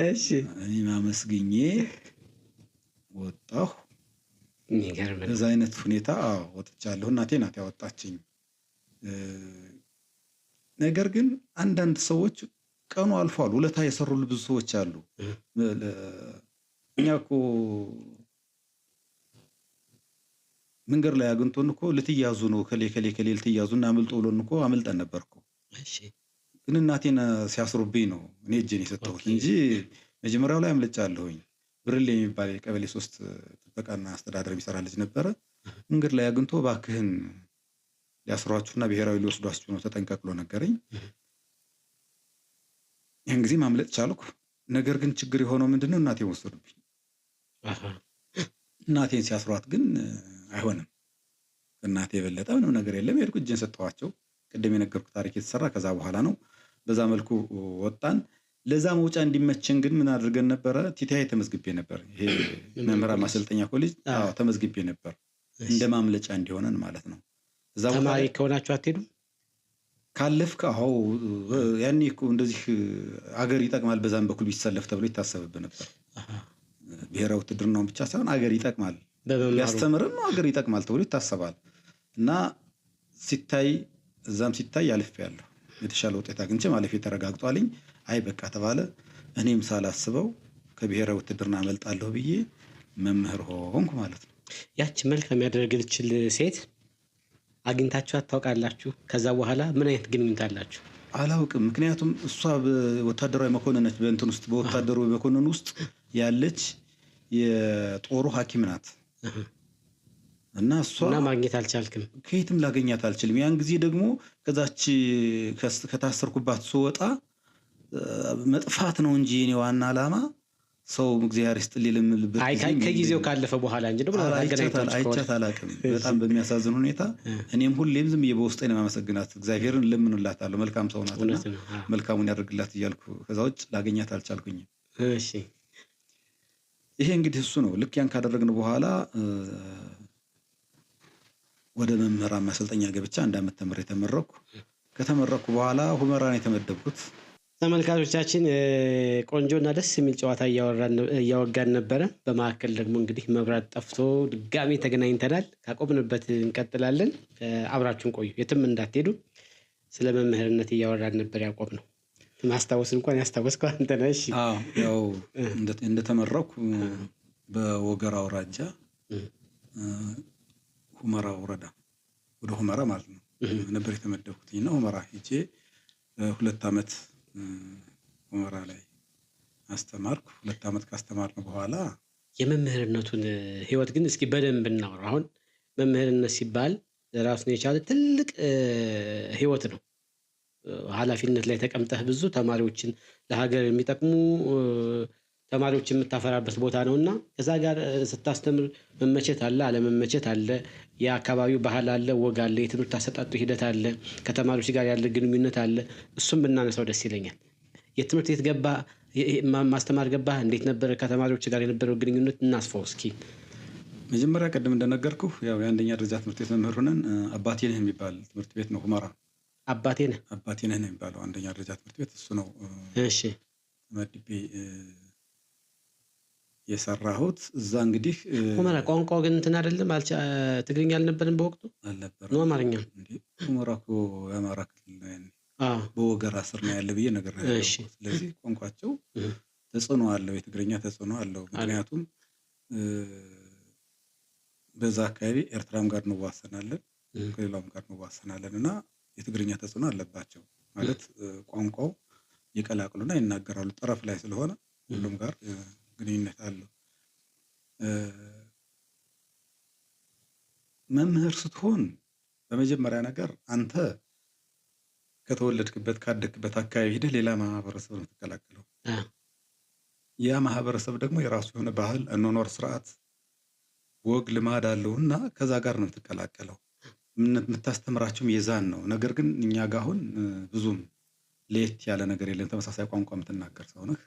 Speaker 2: እሺ እኔ ማመስግኜ ወጣሁ። በዛ አይነት ሁኔታ ወጥቻለሁ። እናቴ ናት ያወጣችኝ። ነገር ግን አንዳንድ ሰዎች ቀኑ አልፏል፣ ውለታ የሰሩልን ብዙ ሰዎች አሉ። እኛ እኮ መንገድ ላይ አግኝቶን እኮ ልትያዙ ነው ከሌ ልትያዙና አምልጦ ብሎን እኮ አምልጠን ነበር እኮ።
Speaker 1: እሺ
Speaker 2: ግን እናቴን ሲያስሩብኝ ነው እኔ እጄን የሰጠሁት እንጂ መጀመሪያው ላይ አምልጫለሁኝ። ብርሌ የሚባል የቀበሌ 3 ጥበቃና አስተዳደር የሚሰራ ልጅ ነበረ። መንገድ ላይ አግኝቶ እባክህን ሊያስሯችሁና ብሔራዊ ሊወስዷችሁ ነው ተጠንቀቅ ብሎ ነገረኝ። ያን ጊዜ ማምለጥ ቻልኩ። ነገር ግን ችግር የሆነው ምንድነው እናቴን ወሰዱብኝ። እናቴን ሲያስሯት ግን አይሆንም፣ እናቴ የበለጠ ምንም ነገር የለም። የሄድኩ እጄን ሰጠኋቸው። ቅድም የነገርኩት ታሪክ የተሰራ ከዛ በኋላ ነው። በዛ መልኩ ወጣን። ለዛ መውጫ እንዲመቸን ግን ምን አድርገን ነበረ? ቲቲአይ ተመዝግቤ ነበር። ይሄ መምህራን ማሰልጠኛ ኮሌጅ ተመዝግቤ ነበር፣ እንደ ማምለጫ እንዲሆነን ማለት ነው። እዛ
Speaker 1: ተማሪ ከሆናችሁ አትሄዱም?
Speaker 2: ካለፍክ ያኔ እኮ እንደዚህ አገር ይጠቅማል በዛም በኩል ቢሰለፍ ተብሎ ይታሰብብህ ነበር። ብሔራዊ ውትድርናውን ብቻ ሳይሆን አገር ይጠቅማል ያስተምርም አገር ይጠቅማል ተብሎ ይታሰባል። እና እዛም ሲታይ፣ የተሻለ ውጤት አግኝቼ ማለፌ ተረጋግጧልኝ። አይ በቃ ተባለ። እኔም ሳላስበው ከብሔራዊ ውትድርና አመልጣለሁ ብዬ መምህር ሆንኩ ማለት ነው።
Speaker 1: ያቺ መልካም ያደረገችል ሴት አግኝታችኋት ታውቃላችሁ? ከዛ በኋላ ምን አይነት ግንኙነት አላችሁ?
Speaker 2: አላውቅም። ምክንያቱም እሷ ወታደራዊ መኮንን ነች። በእንትን ውስጥ በወታደራዊ መኮንን ውስጥ ያለች የጦሩ ሐኪም ናት። እና እሷ
Speaker 1: ማግኘት አልቻልክም?
Speaker 2: ከየትም ላገኛት አልችልም። ያን ጊዜ ደግሞ ከዛች ከታሰርኩባት ስወጣ መጥፋት ነው እንጂ የኔ ዋና ዓላማ ሰው እግዚአብሔር ይስጥልኝ ልምልበት
Speaker 1: ከጊዜው ካለፈ በኋላ እንጂ ደግሞ
Speaker 2: አይቻት አላውቅም። በጣም በሚያሳዝን ሁኔታ እኔም ሁሌም ዝም ብዬ በውስጤ ነው የማመሰግናት። እግዚአብሔርን ለምንላታለሁ። መልካም ሰው ናትና መልካሙን ያደርግላት እያልኩ ከዛ ውጭ ላገኛት አልቻልኩኝም።
Speaker 1: እሺ፣
Speaker 2: ይሄ እንግዲህ እሱ ነው። ልክ ያን ካደረግን በኋላ ወደ መምህራን ማሰልጠኛ ገብቻ 1 ዓመት ተምሬ ተመረኩ። ከተመረኩ በኋላ ሁመራን የተመደብኩት።
Speaker 1: ተመልካቾቻችን ቆንጆና ደስ የሚል ጨዋታ እያወጋን ነበረ። በመካከል ደግሞ እንግዲህ መብራት ጠፍቶ ድጋሚ ተገናኝተናል። ካቆምንበት እንቀጥላለን። አብራችሁን ቆዩ፣ የትም እንዳትሄዱ። ስለ መምህርነት እያወራን ነበር ያቆምነው። ማስታወስ እንኳን ያስታወስከው አንተ ነህ።
Speaker 2: ያው እንደተመረኩ በወገራ አውራጃ ሁመራ ወረዳ ወደ ሁመራ ማለት ነው ነበር የተመደብኩት እና ሁመራ ሄጄ 2 ዓመት ሁመራ ላይ አስተማርኩ። 2 ዓመት ካስተማርኩ በኋላ
Speaker 1: የመምህርነቱን ህይወት ግን እስኪ በደንብ እናወራ። አሁን መምህርነት ሲባል ራሱን የቻለ ትልቅ ህይወት ነው። ኃላፊነት ላይ ተቀምጠህ ብዙ ተማሪዎችን ለሀገር የሚጠቅሙ ተማሪዎች የምታፈራበት ቦታ ነውና ከዛ ጋር ስታስተምር መመቸት አለ፣ አለመመቸት አለ፣ የአካባቢው ባህል አለ፣ ወግ አለ፣ የትምህርት አሰጣጡ ሂደት አለ፣ ከተማሪዎች ጋር ያለ ግንኙነት አለ። እሱም ብናነሳው ደስ ይለኛል። የትምህርት ቤት ገባ ማስተማር ገባ፣ እንዴት ነበር ከተማሪዎች ጋር የነበረው ግንኙነት? እናስፋው እስኪ።
Speaker 2: መጀመሪያ ቀደም እንደነገርኩ ያው የ1ኛ ደረጃ ትምህርት ቤት መምህር ሆነን አባቴነህ የሚባል ትምህርት ቤት ነው ሁመራ። አባቴነህ ነው የሚባለው 1ኛ ደረጃ ትምህርት ቤት እሱ ነው።
Speaker 1: እሺ፣
Speaker 2: መድቤ የሰራሁት እዛ። እንግዲህ
Speaker 1: ሁመራ ቋንቋው ግን እንትን አይደለም፣ ትግርኛ አልነበረም በወቅቱ?
Speaker 2: አልነበረም
Speaker 1: ነው አማርኛ።
Speaker 2: እንዴ ሁመራ እኮ የአማራ ክልል ነው፣ በወገራ ስር ነው ያለ ብዬ ነገር ነው። ስለዚህ ቋንቋቸው ተጽዕኖ አለው፣ የትግርኛ ተጽዕኖ አለው። ምክንያቱም በዛ አካባቢ ኤርትራም ጋር እንዋሰናለን፣ ከሌላውም ጋር እንዋሰናለን እና የትግርኛ ተጽዕኖ አለባቸው ማለት ቋንቋው ይቀላቅሉና ይናገራሉ። ጠረፍ ላይ ስለሆነ ሁሉም ጋር ግንኙነት አለው። መምህር ስትሆን በመጀመሪያ ነገር አንተ ከተወለድክበት ካደግክበት አካባቢ ሄደህ ሌላ ማህበረሰብ ነው የምትቀላቀለው። ያ ማህበረሰብ ደግሞ የራሱ የሆነ ባህል፣ አኗኗር፣ ስርዓት፣ ወግ፣ ልማድ አለውና ከዛ ጋር ነው የምትቀላቀለው። የምታስተምራቸውም የዛን ነው። ነገር ግን እኛ ጋር አሁን ብዙም ለየት ያለ ነገር የለም። ተመሳሳይ ቋንቋ የምትናገር ሰው ነህ፣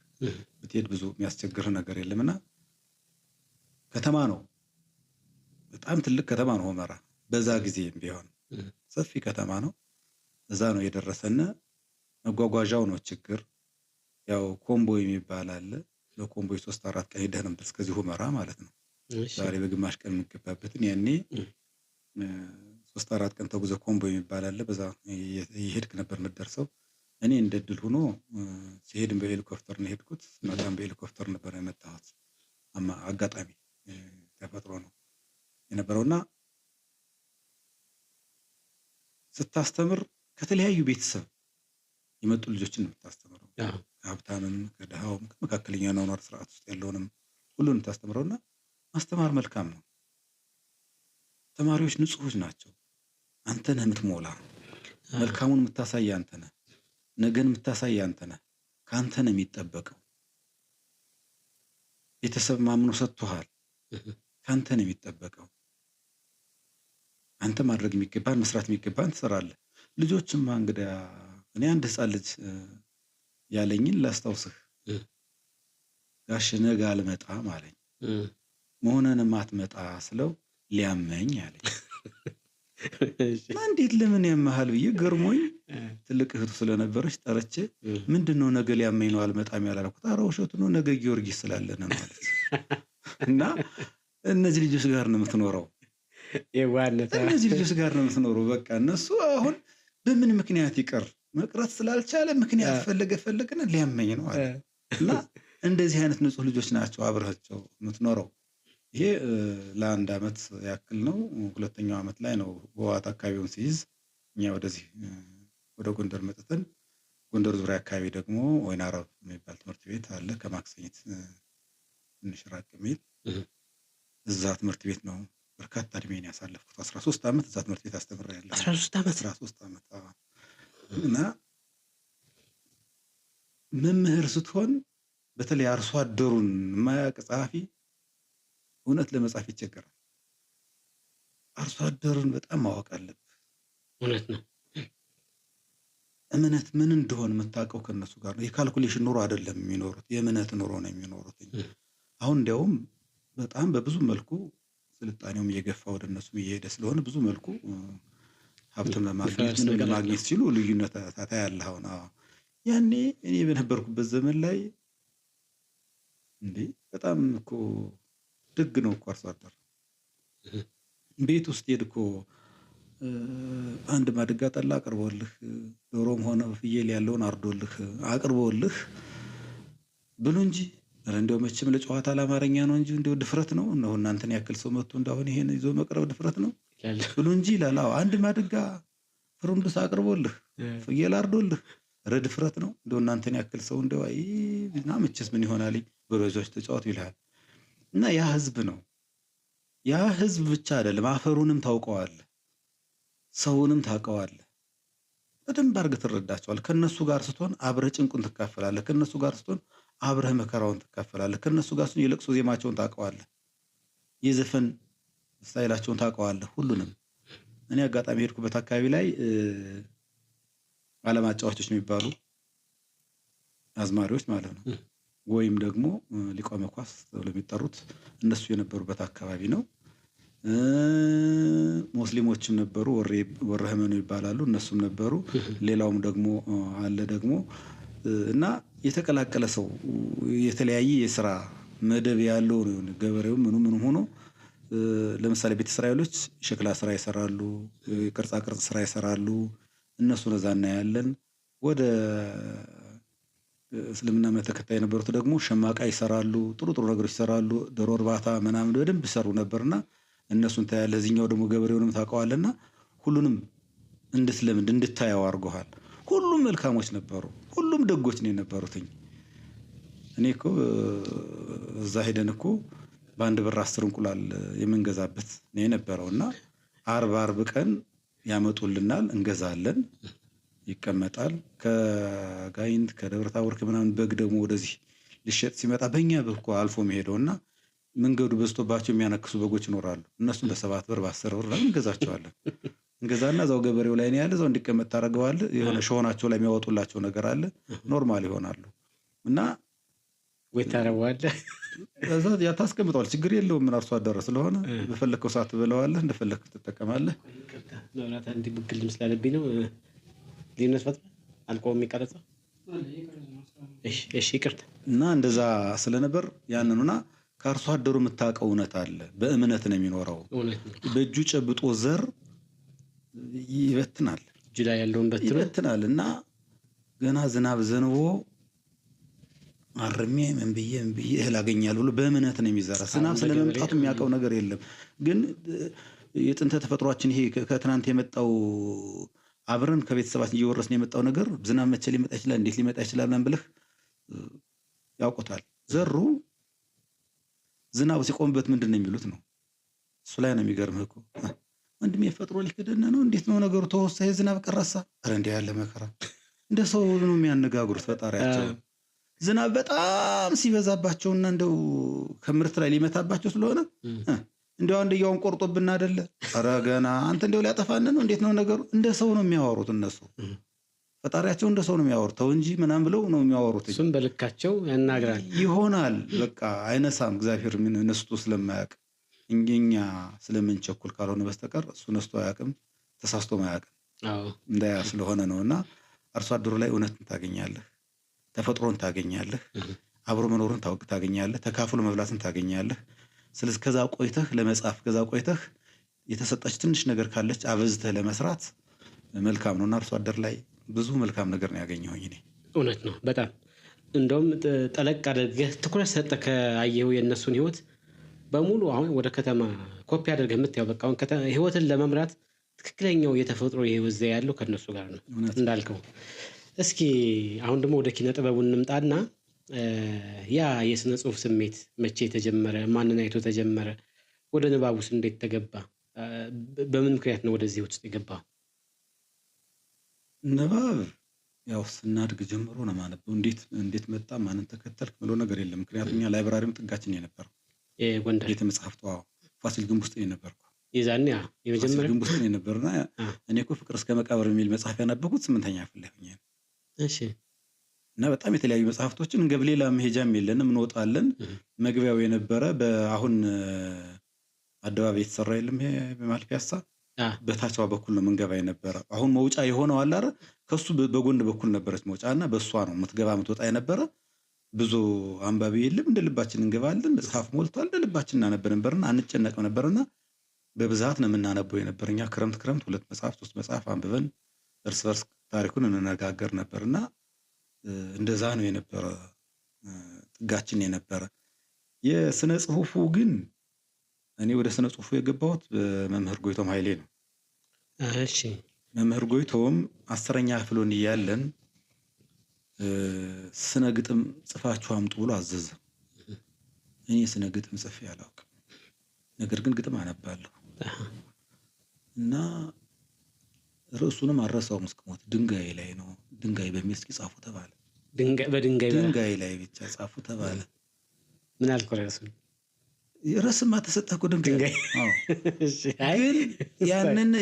Speaker 2: ብትሄድ ብዙ የሚያስቸግር ነገር የለምና ከተማ ነው። በጣም ትልቅ ከተማ ነው ሁመራ። በዛ ጊዜም ቢሆን ሰፊ ከተማ ነው። እዛ ነው የደረሰና መጓጓዣው ነው ችግር። ያው ኮምቦይ የሚባል አለ። በኮምቦይ 3-4 ቀን ሄደህ ነው እስከዚህ ሁመራ ማለት ነው። ዛሬ በግማሽ ቀን የምትገባበትን ያኔ 3-4 ቀን ተጉዘህ ኮምቦይ የሚባል አለ። በዛ ይሄድክ ነበር የምትደርሰው። እኔ እንደ ድል ሆኖ ሲሄድም በሄሊኮፕተር ነው የሄድኩት፣ መጣም በሄሊኮፕተር ነበር የመጣሁት። አጋጣሚ ተፈጥሮ ነው የነበረውና ስታስተምር ከተለያዩ ቤተሰብ የመጡ ልጆችን ነው የምታስተምረው። ከሀብታምም ከድሃውም ከመካከለኛ ኗኗር ስርዓት ውስጥ ያለውንም ሁሉንም የምታስተምረውና ማስተማር መልካም ነው። ተማሪዎች ንጹሖች ናቸው። አንተ ነህ የምትሞላ፣ መልካሙን የምታሳይ አንተ ነህ፣ ነገን የምታሳይ አንተ ነህ። ከአንተ ነው የሚጠበቀው። ቤተሰብ ማምኖ ሰጥቶሃል፣ ከአንተ ነው የሚጠበቀው። አንተ ማድረግ የሚገባን መስራት የሚገባን ትሰራለህ። ልጆችማ እንግዲህ እኔ አንድ ህፃን ልጅ ያለኝን ላስታውስህ። ጋሽ ነገ አልመጣም አለኝ። መሆነንም አትመጣ ስለው ሊያመኝ አለኝ። እንዴት ለምን ያመሃል ብዬ ገርሞኝ፣ ትልቅ እህቱ ስለነበረች ጠርቼ ምንድነው ነገ ሊያመኝ ነው አልመጣም ያላልኩት? ኧረ ውሸቱ ነው፣ ነገ ጊዮርጊስ ስላለ ነው ማለት። እና እነዚህ ልጆች ጋር ነው የምትኖረው፣ እነዚህ ልጆች ጋር ነው የምትኖረው። በቃ እነሱ አሁን በምን ምክንያት ይቀር መቅረት ስላልቻለ ምክንያት ፈለገና ሊያመኝ ነው አለ። እና እንደዚህ አይነት ንጹህ ልጆች ናቸው አብረሃቸው የምትኖረው። ይሄ ለአንድ ዓመት ያክል ነው። ሁለተኛው ዓመት ላይ ነው በዋት አካባቢውን ሲይዝ እኛ ወደዚህ ወደ ጎንደር መጥተን ጎንደር ዙሪያ አካባቢ ደግሞ ወይን አረብ የሚባል ትምህርት ቤት አለ ከማክሰኝት ትንሽ ራቅ የሚል እዛ ትምህርት ቤት ነው በርካታ እድሜን ያሳለፍኩት። 13 ዓመት እዛ ትምህርት ቤት አስተምሬያለሁ። 13 ዓመት እና መምህር ስትሆን በተለይ አርሶ አደሩን የማያውቅ ጸሐፊ እውነት ለመጻፍ ይቸገራል። አርሶ አደሩን በጣም ማወቅ አለብህ።
Speaker 1: እውነት ነው።
Speaker 2: እምነት ምን እንደሆነ የምታውቀው ከነሱ ጋር ነው። የካልኩሌሽን ኑሮ አይደለም የሚኖሩት፣ የእምነት ኑሮ ነው የሚኖሩት። አሁን እንዲያውም በጣም በብዙ መልኩ ስልጣኔውም እየገፋ ወደ እነሱ እየሄደ ስለሆነ ብዙ መልኩ ሀብትም ለማግኘት ሲሉ ልዩነት ታያለህ። አሁን ያኔ እኔ በነበርኩበት ዘመን ላይ እንዴ በጣም እኮ ደግ ነው እኮ አርሶ አደር። ቤት ውስጥ ሄድ እኮ አንድ ማድጋ ጠላ አቅርቦልህ ዶሮም ሆነ ፍየል ያለውን አርዶልህ አቅርቦልህ ብሉ እንጂ እንደው መቼም ለጨዋታ ለአማርኛ ነው እንጂ እንደው ድፍረት ነው ነው እናንተን ያክል ሰው መጥቶ እንዳሁን ይሄን ይዞ መቅረብ ድፍረት ነው ብሉ እንጂ ይላል። አንድ ማድጋ ፍሩንዱስ አቅርቦልህ ፍየል አርዶልህ ድፍረት ነው እንደው እናንተን ያክል ሰው እንደው እና መቼስ ምን ይሆናል በሮጆች ተጫወቱ ይልሃል። እና ያ ህዝብ ነው። ያ ህዝብ ብቻ አይደለም አፈሩንም ታውቀዋለህ፣ ሰውንም ታውቀዋለህ። በደንብ አድርገህ ትረዳቸዋለህ። ከነሱ ጋር ስትሆን አብረህ ጭንቁን ትካፈላለህ። ከነሱ ጋር ስትሆን አብረህ መከራውን ትካፈላለህ። ከነሱ ጋር ስትሆን የለቅሶ ዜማቸውን ታውቀዋለህ፣ የዘፈን ስታይላቸውን ታውቀዋለህ። ሁሉንም እኔ አጋጣሚ ሄድኩበት አካባቢ ላይ ዓለም አጫዋቾች የሚባሉ አዝማሪዎች ማለት ነው ወይም ደግሞ ሊቆመ ኳስ ተብለው የሚጠሩት እነሱ የነበሩበት አካባቢ ነው። ሙስሊሞችም ነበሩ፣ ወረህመኑ ይባላሉ፣ እነሱም ነበሩ። ሌላውም ደግሞ አለ ደግሞ እና የተቀላቀለ ሰው የተለያየ የስራ መደብ ያለው ገበሬው ምኑ ሆኖ ለምሳሌ ቤተ እስራኤሎች ሸክላ ስራ ይሰራሉ፣ ቅርጻ ቅርጽ ስራ ይሰራሉ። እነሱ ነዛ እናያለን። ወደ እስልምና እምነት ተከታይ የነበሩት ደግሞ ሸማቃ ይሰራሉ፣ ጥሩ ነገሮች ይሰራሉ። ዶሮ እርባታ ምናምን በደንብ ይሰሩ ነበርና እነሱን ታያለህ። እዚህኛው ደግሞ ገበሬውንም ታውቀዋለና ሁሉንም እንድትለምድ እንድታየው አድርጎሃል። ሁሉም መልካሞች ነበሩ፣ ሁሉም ደጎች ነው የነበሩት። እኔ እኮ እዛ ሄደን እኮ በአንድ ብር 10 እንቁላል የምንገዛበት ነው የነበረውና አርብ ቀን ያመጡልናል፣ እንገዛለን፣ ይቀመጣል። ከጋይንት ከደብረ ታቦር ምናምን በግ ደግሞ ወደዚህ ሊሸጥ ሲመጣ በእኛ በኩ አልፎ መሄደውና መንገዱ በዝቶባቸው የሚያነክሱ በጎች ይኖራሉ። እነሱም በ7 ብር በ10 ብር ለምን እንገዛቸዋለን። እንገዛና እዛው ገበሬው ላይ ነው ያለ፣ እዛው እንዲቀመጥ ታደርገዋለህ። የሆነ ሾናቸው ላይ የሚያወጡላቸው ነገር አለ፣ ኖርማል ይሆናሉ። እና
Speaker 1: ወይ ታረዋለህ
Speaker 2: እዛ ያ ታስቀምጠዋል፣ ችግር የለውም። ምን አርሶ አደረ ስለሆነ በፈለከው ሰዓት ትበለዋለህ፣ እንደፈለክ ትጠቀማለህ።
Speaker 1: ለራታ እንዲ ብግል ምስላለብኝ ነው ሊነስ ፈጥራ አልቆም የሚቀረጸው። እሺ ይቅርታ። እና እንደዛ ስለነበር ያንኑና ከአርሶ አደሩ የምታውቀው እውነት አለ። በእምነት ነው የሚኖረው። በእጁ ጨብጦ ዘር ይበትናል፣ እጁ ላይ ያለውን
Speaker 2: ይበትናል። እና ገና ዝናብ ዘንቦ አርሜ ምን ብዬ እህል አገኛለሁ ብሎ በእምነት ነው የሚዘራ። ዝናብ ስለመምጣቱ የሚያውቀው ነገር የለም። ግን የጥንተ ተፈጥሯችን ይሄ ከትናንት የመጣው አብረን ከቤተሰባችን እየወረስን የመጣው ነገር ዝናብ መቼ ሊመጣ ይችላል፣ እንዴት ሊመጣ ይችላል ምናምን ብለህ ያውቁታል። ዘሩ ዝናቡ ሲቆምበት ምንድን ነው የሚሉት ነው። እሱ ላይ ነው የሚገርምህ እኮ ወንድሜ ፈጥሮ ሊክደን ነው፣ እንዴት ነው ነገሩ? ተወሳ ዝናብ ቀረሳ። ኧረ እንዲህ ያለ መከራ እንደ ሰው ነው የሚያነጋግሩት ፈጣሪያቸው። ዝናብ በጣም ሲበዛባቸውና እንደው ከምርት ላይ ሊመታባቸው ስለሆነ እንደው አንደኛውን ቆርጦብን አይደለ? ኧረ ገና አንተ እንደው ሊያጠፋን ነው፣ እንዴት ነው ነገሩ? እንደ ሰው ነው የሚያወሩት እነሱ። ፈጣሪያቸው እንደ ሰው ነው የሚያወሩት፣ ተው እንጂ ምናምን ብለው ነው የሚያወሩት።
Speaker 1: እሱም በልካቸው ያናግራል
Speaker 2: ይሆናል። በቃ አይነሳም እግዚአብሔር ምን ነስቶ ስለማያውቅ እኛ ስለምንቸኩል ካልሆነ በስተቀር እሱ ነስቶ አያውቅም፣ ተሳስቶ አያውቅም። እንዳያ ስለሆነ ነውና አርሶ አደሩ ላይ እውነትን ታገኛለህ፣ ተፈጥሮን ታገኛለህ፣ አብሮ መኖርን ታገኛለህ፣ ተካፍሎ መብላትን ታገኛለህ። ስለዚህ ከዛ ቆይተህ ለመጻፍ ከዛ ቆይተህ የተሰጠች ትንሽ ነገር ካለች አበዝተህ ለመስራት መልካም ነውና አርሶ አደር ላይ ብዙ መልካም ነገር ነው ያገኘሁኝ እኔ።
Speaker 1: እውነት ነው በጣም እንደውም ጠለቅ አድርገህ ትኩረት ሰጠህ ከአየኸው የእነሱን ህይወት በሙሉ አሁን ወደ ከተማ ኮፒ አድርገህ የምታየው በቃ አሁን ህይወትን ለመምራት ትክክለኛው የተፈጥሮ የህይወት ዘዬ ያለው ከእነሱ ጋር ነው እንዳልከው። እስኪ አሁን ደግሞ ወደ ኪነ ጥበቡ እንምጣና ያ የስነ ጽሁፍ ስሜት መቼ ተጀመረ? ማንን አይቶ ተጀመረ? ወደ ንባቡስ እንዴት ተገባ? በምን ምክንያት ነው ወደዚህ ውስጥ የገባው?
Speaker 2: ንባብ ያው ስናድግ ጀምሮ ነው ማነበው። እንዴት መጣ ማንን ተከተልክ ብሎ ነገር የለም። ምክንያቱም እኛ ላይብራሪም ጥጋችን የነበረው
Speaker 1: የጎንደር
Speaker 2: ቤተ መጻሕፍት ፋሲል ግንብ ውስጥ የነበርኩ
Speaker 1: የዛኔ የመጀመሪያ
Speaker 2: ፋሲል ግንብ ውስጥ የነበርና እኔ እኮ ፍቅር እስከ መቃብር የሚል መጽሐፍ ያነበብኩት 8ኛ ክፍል ላይ ሆኜ ነው።
Speaker 1: እሺ።
Speaker 2: እና በጣም የተለያዩ መጽሐፍቶችን እንገብ ሌላ መሄጃም የለንም እንወጣለን። መግቢያው የነበረ በአሁን አደባባይ የተሰራ የለም ይሄ በመሃል ፒያሳ በታቿ በኩል ነው መንገባ የነበረ። አሁን መውጫ የሆነው አለ አይደል? ከሱ በጎን በኩል ነበረች መውጫና በሷ ነው የምትገባ የምትወጣ የነበረ። ብዙ አንባቢ የለም። እንደ ልባችን እንገባለን። መጽሐፍ ሞልቷል። እንደ ልባችን እናነብ ነበርና አንጨነቅም ነበርና በብዛት ነው የምናነበው የነበረኛ። ክረምት 2 መጽሐፍ 3 መጽሐፍ አንብበን እርስ በርስ ታሪኩን እንነጋገር ነበርና እንደዛ ነው የነበረ ጥጋችን የነበረ። የስነ ጽሁፉ ግን እኔ ወደ ስነ ጽሁፉ የገባሁት በመምህር ጎይቶም ኃይሌ ነው።
Speaker 1: እሺ።
Speaker 2: መምህር ጎይቶም 10ኛ ክፍል እያለን ስነ ግጥም ጽፋችሁ አምጡ ብሎ አዘዘ። እኔ ስነ ግጥም ጽፌ አላውቅም፣ ነገር ግን ግጥም አነባለሁ እና ርዕሱንም አልረሳውም እስክሞት። ድንጋይ ላይ ነው። ድንጋይ በሚል እስኪ ጻፉ ተባለ። ድንጋይ ላይ ብቻ ጻፉ ተባለ።
Speaker 1: ምን አልኩ?
Speaker 2: ርዕስማ ተሰጠህ እኮ ድንጋይ። ግን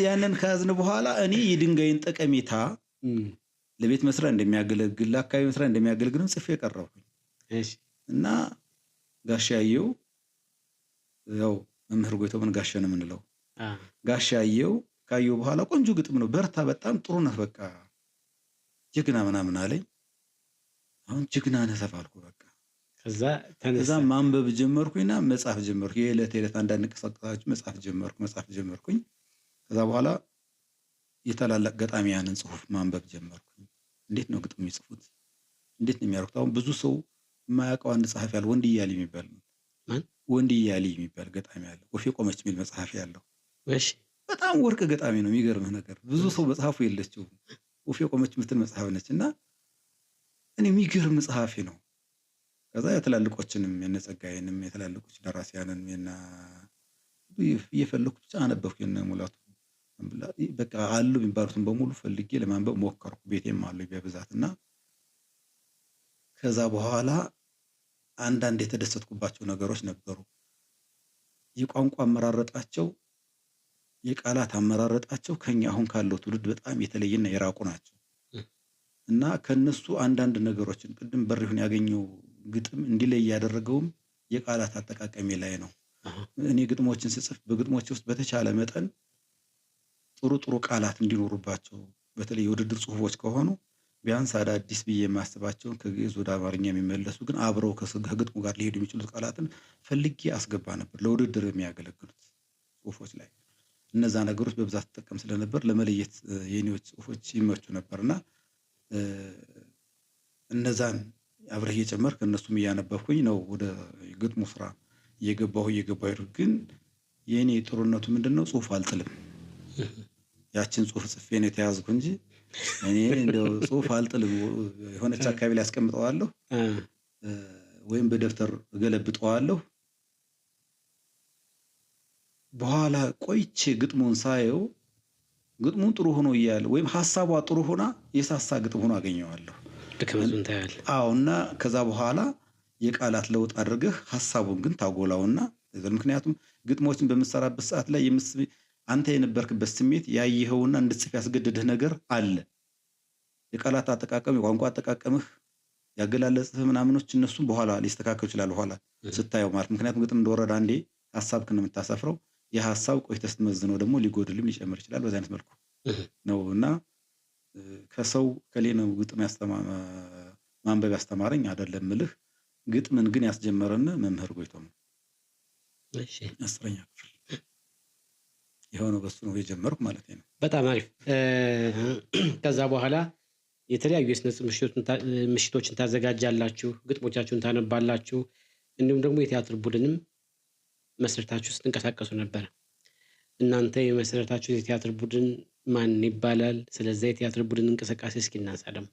Speaker 2: ያንን ከያዝን በኋላ እኔ የድንጋይን ጠቀሜታ ለቤት መስሪያ እንደሚያገለግል ለአካባቢ መስሪያ እንደሚያገለግልም ጽፌ ቀረብኩኝ እና ጋሻየው ያው መምህር ጎይቶምን ጋሻ ነው የምንለው። ጋሻየው ካየው በኋላ ቆንጆ ግጥም ነው በርታ፣ በጣም ጥሩ ነህ፣ በቃ ጀግና ምናምን አለኝ። አሁን ጀግና ነህ ተባልኩ። በቃ ከዛ ማንበብ ጀመርኩኝና መጻፍ ጀመርኩ። የዕለት አንዳንድ እንቅስቃሴዎች መጻፍ ጀመርኩኝ። ከዛ በኋላ የታላላቅ ገጣሚያንን ጽሁፍ ማንበብ ጀመርኩኝ። እንዴት ነው ግጥም የሚጽፉት? እንዴት ነው የሚያደርጉት? አሁን ብዙ ሰው የማያውቀው አንድ ጸሐፊ ያለ ወንድያሊ የሚባል ነው። ወንድያሊ የሚባል ገጣሚ ያለ ወፌ ቆመች የሚል መጽሐፍ ያለው።
Speaker 1: እሺ።
Speaker 2: በጣም ወርቅ ገጣሚ ነው። የሚገርምህ ነገር ብዙ ሰው መጽሐፉ የለችው ወፌ ቆመች የምትል መጽሐፍ ነች እና እኔ የሚገርም ጸሐፊ ነው። ከዛ የትላልቆችንም የነጸጋዬንም የትላልቆች ደራሲያንን እየፈለኩ ብቻ አነበብኩ። የነ ሙላቱ በቃ አሉ የሚባሉትን በሙሉ ፈልጌ ለማንበብ ሞከርኩ። ቤቴም አሉ በብዛትና ከዛ በኋላ አንዳንድ የተደሰትኩባቸው ነገሮች ነበሩ። የቋንቋ አመራረጣቸው፣ የቃላት አመራረጣቸው ከኛ አሁን ካለው ትውልድ በጣም የተለየና የራቁ ናቸው እና ከነሱ አንዳንድ ነገሮችን ቅድም በሪሁን ያገኘው ግጥም እንዲለይ ያደረገውም የቃላት አጠቃቀሜ ላይ ነው። እኔ ግጥሞችን ስጽፍ በግጥሞች ውስጥ በተቻለ መጠን ጥሩ ቃላት እንዲኖሩባቸው፣ በተለይ የውድድር ጽሁፎች ከሆኑ ቢያንስ አዳዲስ ብዬ የማስባቸውን ከግዕዝ ወደ አማርኛ የሚመለሱ ግን አብረው ከግጥሙ ጋር ሊሄዱ የሚችሉት ቃላትን ፈልጌ አስገባ ነበር ለውድድር የሚያገለግሉት ጽሁፎች ላይ። እነዛ ነገሮች በብዛት ተጠቀም ስለነበር ለመለየት የኔዎች ጽሁፎች ይመቹ ነበርና እነዛን አብረህ እየጨመርክ እነሱም እያነበብኩኝ ነው ወደ ግጥሙ ስራ እየገባሁ ግን የኔ ጥሩነቱ ምንድነው? ጽሁፍ አልጥልም። ያችን ጽሁፍ ጽፌ ነው የተያዝኩ እንጂ እኔ እንደው ጽሁፍ አልጥልም። የሆነች አካባቢ ላይ አስቀምጠዋለሁ ወይም በደብተር ገለብጠዋለሁ። በኋላ ቆይቼ ግጥሙን ሳየው ግጥሙን ጥሩ ሆኖ እያለ ወይም ሐሳቧ ጥሩ ሆና የሳሳ ግጥም ሆኖ አገኘዋለሁ።
Speaker 1: ድክመቱን ታያለህ።
Speaker 2: እና ከዛ በኋላ የቃላት ለውጥ አድርገህ ሐሳቡን ግን ታጎላውና ምክንያቱም ግጥሞችን በመሰራበት ሰዓት ላይ አንተ የነበርክበት ስሜት ያየኸውና እንድትጽፍ ያስገደደህ ነገር አለ። የቃላት አጠቃቀም፣ የቋንቋ አጠቃቀምህ፣ ያገላለጽህ ምናምኖች እነሱም በኋላ ሊስተካከሉ ይችላል በኋላ ስታየው ማለት። ምክንያቱም ግጥም እንደወረደ አንዴ ሐሳብክን ነው የምታሰፍረው። የሐሳብ ቆይተህ ስትመዝነው ደግሞ ሊጎድልም ሊጨምር ይችላል። በዛ አይነት መልኩ ነውና ከሰው ከሌ ነው ግጥም ማንበብ ያስተማረኝ አይደለም ምልህ። ግጥምን ግን ያስጀመረን መምህር ጎይቶም ነው።
Speaker 1: እሺ።
Speaker 2: 10ኛ ክፍል የሆነው በሱ ነው የጀመርኩ ማለት ነው።
Speaker 1: በጣም አሪፍ። ከዛ በኋላ የተለያዩ የስነ ጽሁፍ ምሽቶችን ታዘጋጃላችሁ፣ ግጥሞቻችሁን ታነባላችሁ፣ እንዲሁም ደግሞ የቲያትር ቡድንም መስርታችሁ ስትንቀሳቀሱ ነበር። እናንተ የመሰረታችሁት የቲያትር ቡድን ማን ይባላል? ስለዛ የቲያትር ቡድን እንቅስቃሴ እስኪ እናንሳ ደግሞ።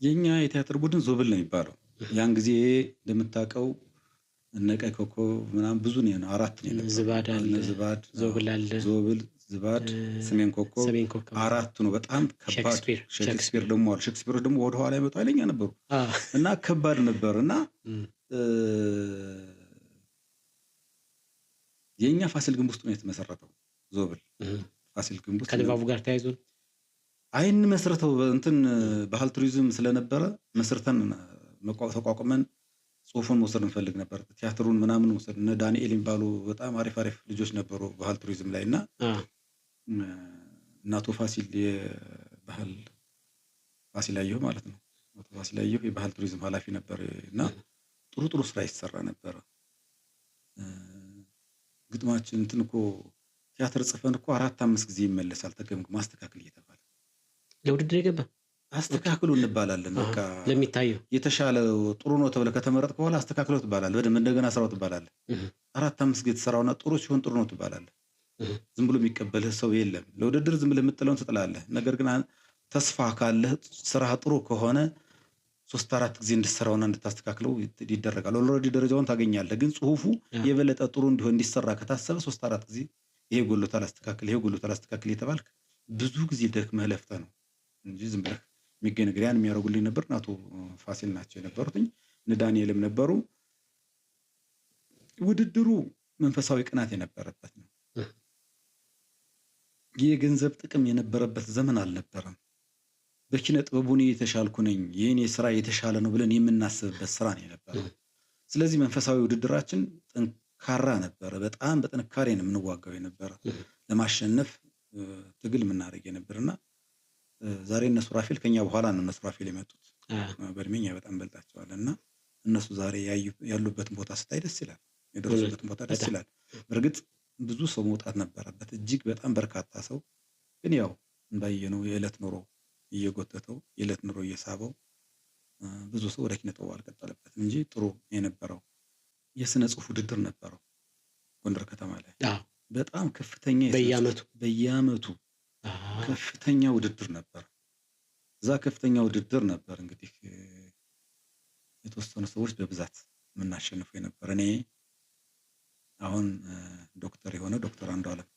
Speaker 2: የኛ የቲያትር ቡድን ዞብል ነው የሚባለው። ያን ጊዜ እንደምታውቀው እነ ቀይ ኮከብ ምናምን ብዙ ነው፣ 4 ነው።
Speaker 1: ዝባድ አለ፣
Speaker 2: ዝባድ፣
Speaker 1: ዞብል አለ፣
Speaker 2: ዞብል፣ ዝባድ፣ ሰሜን ኮከብ 4 ነው። በጣም ከባድ። ሼክስፒር ደግሞ አለ። ሼክስፒር ደግሞ ወደ ኋላ ይመጣ አይለኛ ነበሩ እና ከባድ ነበር እና የኛ ፋሲል ግንብ ውስጥ ነው የተመሰረተው ዞብል። ፋሲል ግንብ ውስጥ
Speaker 1: ከንባቡ ጋር ተያይዞ
Speaker 2: አይን መስርተው እንትን ባህል ቱሪዝም ስለነበረ መስርተን ተቋቁመን ጽሁፉን መውሰድ እንፈልግ ነበር። ቲያትሩን ምናምን መውሰድ እነ ዳንኤል የሚባሉ በጣም አሪፍ ልጆች ነበሩ ባህል ቱሪዝም ላይ እና እናቶ ፋሲል የባህል ፋሲል አየሁ ማለት ነው። እናቶ ፋሲል አየሁ የባህል ቱሪዝም ኃላፊ ነበር እና ጥሩ ስራ ይሰራ ነበር። ግጥማችን እንትን እኮ ቲያትር ጽፈን እኮ 4-5 ጊዜ ይመለሳል ተገምግሞ ማስተካከል እየተባለ
Speaker 1: ለውድድር የገባ
Speaker 2: አስተካክሉ እንባላለን። በቃ
Speaker 1: ለሚታየው
Speaker 2: የተሻለ ጥሩ ነው ተብለ ከተመረጥክ በኋላ አስተካክለው ትባላለህ። በደንብ እንደገና ስራው ትባላለህ። 4-5 ጊዜ ተሰራውና ጥሩ ሲሆን ጥሩ ነው ትባላለህ። ዝም ብሎ የሚቀበልህ ሰው የለም። ለውድድር ዝም ብለህ የምትጥለውን ትጥላለህ። ነገር ግን ተስፋ ካለህ ስራ ጥሩ ከሆነ 3-4 ጊዜ እንድትሰራውና እንድታስተካክለው ይደረጋል። ኦልሬዲ ደረጃውን ታገኛለህ። ግን ጽሁፉ የበለጠ ጥሩ እንዲሆን እንዲሰራ ከታሰበ 3-4 ጊዜ ይሄ ጎሎታል አስተካክል የተባልክ ብዙ ጊዜ ደክመህ ለፍተህ ነው እንጂ ዝም ብለህ የሚገኝ ነገር ያን የሚያደርጉልኝ ነበር። አቶ ፋሲል ናቸው የነበሩትኝ። እነ ዳንኤልም ነበሩ። ውድድሩ መንፈሳዊ ቅናት የነበረበት ነው። የገንዘብ ጥቅም የነበረበት ዘመን አልነበረም። በኪነ ጥበቡ እኔ የተሻልኩ ነኝ፣ የኔ ስራ የተሻለ ነው ብለን የምናስብበት ስራ ነው የነበረው። ስለዚህ መንፈሳዊ ውድድራችን ጠንካራ ነበረ። በጣም በጥንካሬ ነው የምንዋጋው የነበረ፣ ለማሸነፍ ትግል የምናደርግ የነበርና ዛሬ እነ ሱራፌል ከኛ በኋላ ነው እነ ሱራፌል የመጡት። በእድሜኛ በጣም በልጣቸዋል እና እነሱ ዛሬ ያሉበትን ቦታ ስታይ ደስ ይላል። የደረሱበትን ቦታ ደስ ይላል። በእርግጥ ብዙ ሰው መውጣት ነበረበት፣ እጅግ በጣም በርካታ ሰው። ግን ያው እንዳየነው የዕለት ኑሮ እየጎተተው የዕለት ኑሮ እየሳበው ብዙ ሰው ወደ ኪነ ጥበቡ አልቀጠለበትም እንጂ ጥሩ የነበረው የስነ ጽሁፍ ውድድር ነበረው ጎንደር ከተማ ላይ። በጣም ከፍተኛ በየአመቱ ከፍተኛ ውድድር ነበር። እዛ ከፍተኛ ውድድር ነበር እንግዲህ የተወሰኑ ሰዎች በብዛት የምናሸንፈው የነበር። እኔ አሁን ዶክተር የሆነ ዶክተር አንዱዓለም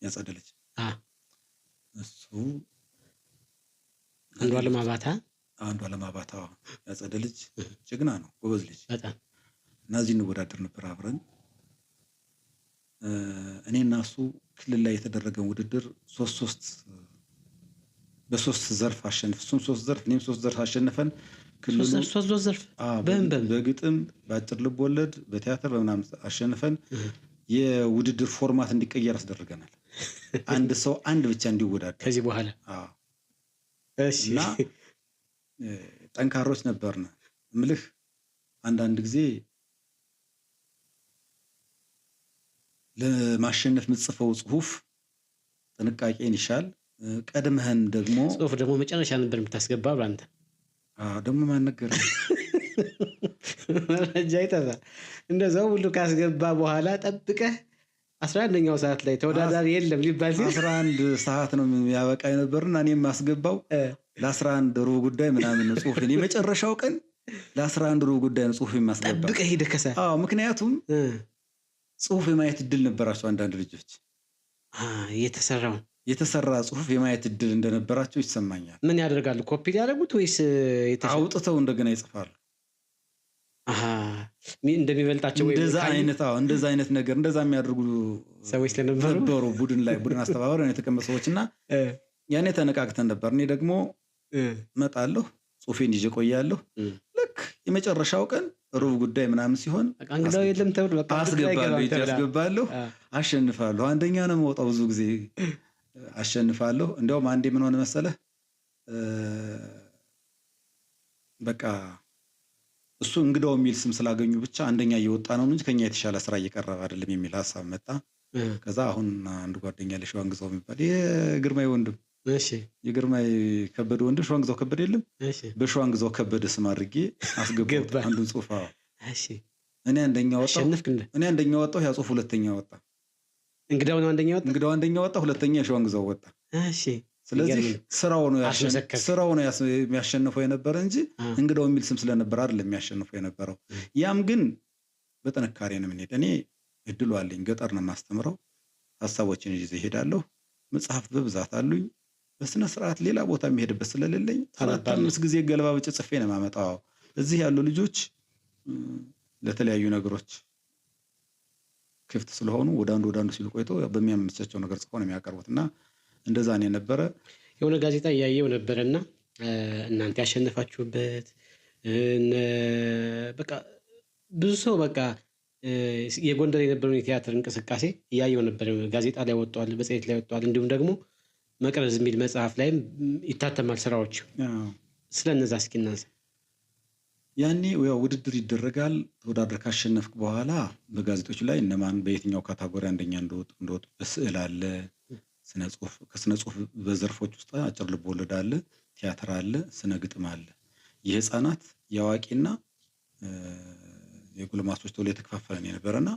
Speaker 2: ያጸደልጅ እሱ
Speaker 1: አንዱዓለም
Speaker 2: አባታ ያጸደልጅ ጀግና ነው፣ ጎበዝ ልጅ
Speaker 1: በጣም
Speaker 2: እና እዚህ እንወዳደር ነበር አብረን። እኔና እሱ ክልል ላይ የተደረገው ውድድር በሶስት ዘርፍ አሸንፍ፣ እሱም 3 ዘርፍ እኔም 3 ዘርፍ አሸንፈን ክልሉ
Speaker 1: 3 ዘርፍ
Speaker 2: በግጥም በአጭር ልብ ወለድ በቲያትር በምናምን አሸንፈን የውድድር ፎርማት እንዲቀየር አስደርገናል። አንድ ሰው አንድ ብቻ እንዲወዳደር
Speaker 1: ከዚህ በኋላ እሺ።
Speaker 2: እና ጠንካሮች ነበርና እምልህ አንዳንድ ጊዜ ለማሸነፍ የምትጽፈው ጽሁፍ ጥንቃቄን ይሻል። ቀድመህን ደግሞ
Speaker 1: ጽሁፍ ደግሞ መጨረሻ ነበር የምታስገባው አንተ።
Speaker 2: ደግሞ ማን ነገረኝ?
Speaker 1: መረጃ ይጠፋ። እንደዛው ሁሉ ካስገባ በኋላ ጠብቀህ 11ኛው ሰዓት ላይ ተወዳዳሪ የለም ሊባል ሲል
Speaker 2: 11 ሰዓት ነው ያበቃ የነበርና እኔም ማስገባው ለ11 ሩብ ጉዳይ ምናምን ነው ጽሁፍ። የመጨረሻው ቀን ለ11 ሩብ ጉዳይ ነው ጽሁፍ የማስገባው።
Speaker 1: ጠብቀህ ሄደህ ከሰዓት።
Speaker 2: ምክንያቱም ጽሁፍ የማየት እድል ነበራቸው አንዳንድ ልጆች። የተሰራ ጽሁፍ የማየት እድል እንደነበራቸው ይሰማኛል።
Speaker 1: ምን ያደርጋሉ? ኮፒ ሊያደርጉት ወይስ
Speaker 2: አውጥተው እንደገና ይጽፋሉ?
Speaker 1: እንደሚበልጣቸው ወይ
Speaker 2: እንደዛ አይነት ነገር እንደዛ የሚያደርጉ
Speaker 1: ሰዎች ነበሩ።
Speaker 2: ቡድን አስተባባሪ ነው የተቀመጡ ሰዎችና ያኔ ተነቃቅተን ነበር። እኔ ደግሞ እመጣለሁ፣ ጽሁፌን ይዤ ቆያለሁ። ልክ የመጨረሻው ቀን ሩብ ጉዳይ ምናምን ሲሆን
Speaker 1: እንግዳው የለም ተብሎ በቃ
Speaker 2: አስገባለሁ፣ አሸንፋለሁ። አንደኛ ነው የምወጣው፣ ብዙ ጊዜ አሸንፋለሁ። እንዲያውም አንዴ ምን ሆነ መሰለህ፣ በቃ እሱ እንግዳው የሚል ስም ስላገኙ ብቻ አንደኛ እየወጣ ነው እንጂ ከኛ የተሻለ ስራ እየቀረበ አይደለም የሚል ሀሳብ መጣ። ከዛ አሁን አንድ ጓደኛ ለሽዋን ግዛው የሚባል የግርማይ ወንድም
Speaker 1: እሺ
Speaker 2: የግርማይ ከበደ ወንድም ሸዋንግዛው ከበደ የለም
Speaker 1: እሺ
Speaker 2: በሸዋንግዛው ከበደ ስም አድርጌ አስገባሁት
Speaker 1: ገባ።
Speaker 2: አንዱን ጽሑፍ።
Speaker 1: እሺ
Speaker 2: እኔ አንደኛ ወጣሁ፣
Speaker 1: አሸነፍክ እንደ
Speaker 2: እኔ አንደኛ ወጣሁ፣ ያ ጽሑፍ ሁለተኛ ወጣ።
Speaker 1: እንግዳው ነው አንደኛ ወጣ።
Speaker 2: እንግዳው አንደኛ ወጣ፣ ሁለተኛ የሸዋንግዛው ወጣ።
Speaker 1: እሺ
Speaker 2: ስለዚህ
Speaker 1: ይገርም።
Speaker 2: ስራው ነው
Speaker 1: አስመሰከርክ።
Speaker 2: ስራው ነው የሚያሸንፈው የነበረ እንጂ እንግዳው የሚል ስም ስለነበር አይደለም የሚያሸንፈው የነበረው። ያም ግን በጥንካሬ ነው የምንሄድ። እኔ እድሉ አለኝ፣ ገጠር ነው የማስተምረው፣ ሀሳቦችን ይዤ እሄዳለሁ። መጽሐፍት በብዛት አሉኝ። በስነ ስርዓት ሌላ ቦታ የሚሄድበት ስለሌለኝ 4-5 ጊዜ ገለባብጬ ጽፌ ነው የማመጣው። እዚህ ያሉ ልጆች ለተለያዩ ነገሮች ክፍት ስለሆኑ ወደ አንዱ ሲሉ ቆይቶ በሚያመቻቸው ነገር ጽፎ ነው የሚያቀርቡት እና እንደዛ ነው የነበረ።
Speaker 1: የሆነ ጋዜጣ እያየው ነበረና እናንተ ያሸነፋችሁበት በቃ ብዙ ሰው በቃ የጎንደር የነበረውን የቲያትር እንቅስቃሴ እያየው ነበር። ጋዜጣ ላይ ወጥቷል፣ መጽሔት ላይ ወጥቷል። እንዲሁም ደግሞ መቅረዝ የሚል መጽሐፍ ላይም ይታተማል ስራዎች። ስለነዛ እስኪ እናንሳ።
Speaker 2: ያኔ ያው ውድድር ይደረጋል። ተወዳድረህ ካሸነፍክ በኋላ በጋዜጦች ላይ እነማን በየትኛው ካታጎሪ አንደኛ እንደወጡ በስዕል አለ፣ ስነ ጽሁፍ፣ ከስነ ጽሁፍ በዘርፎች ውስጥ አጭር ልብ ወለድ አለ፣ ቲያትር አለ፣ ስነ ግጥም አለ። የህፃናት የአዋቂና የጎልማሶች ተብሎ የተከፋፈለ የነበረና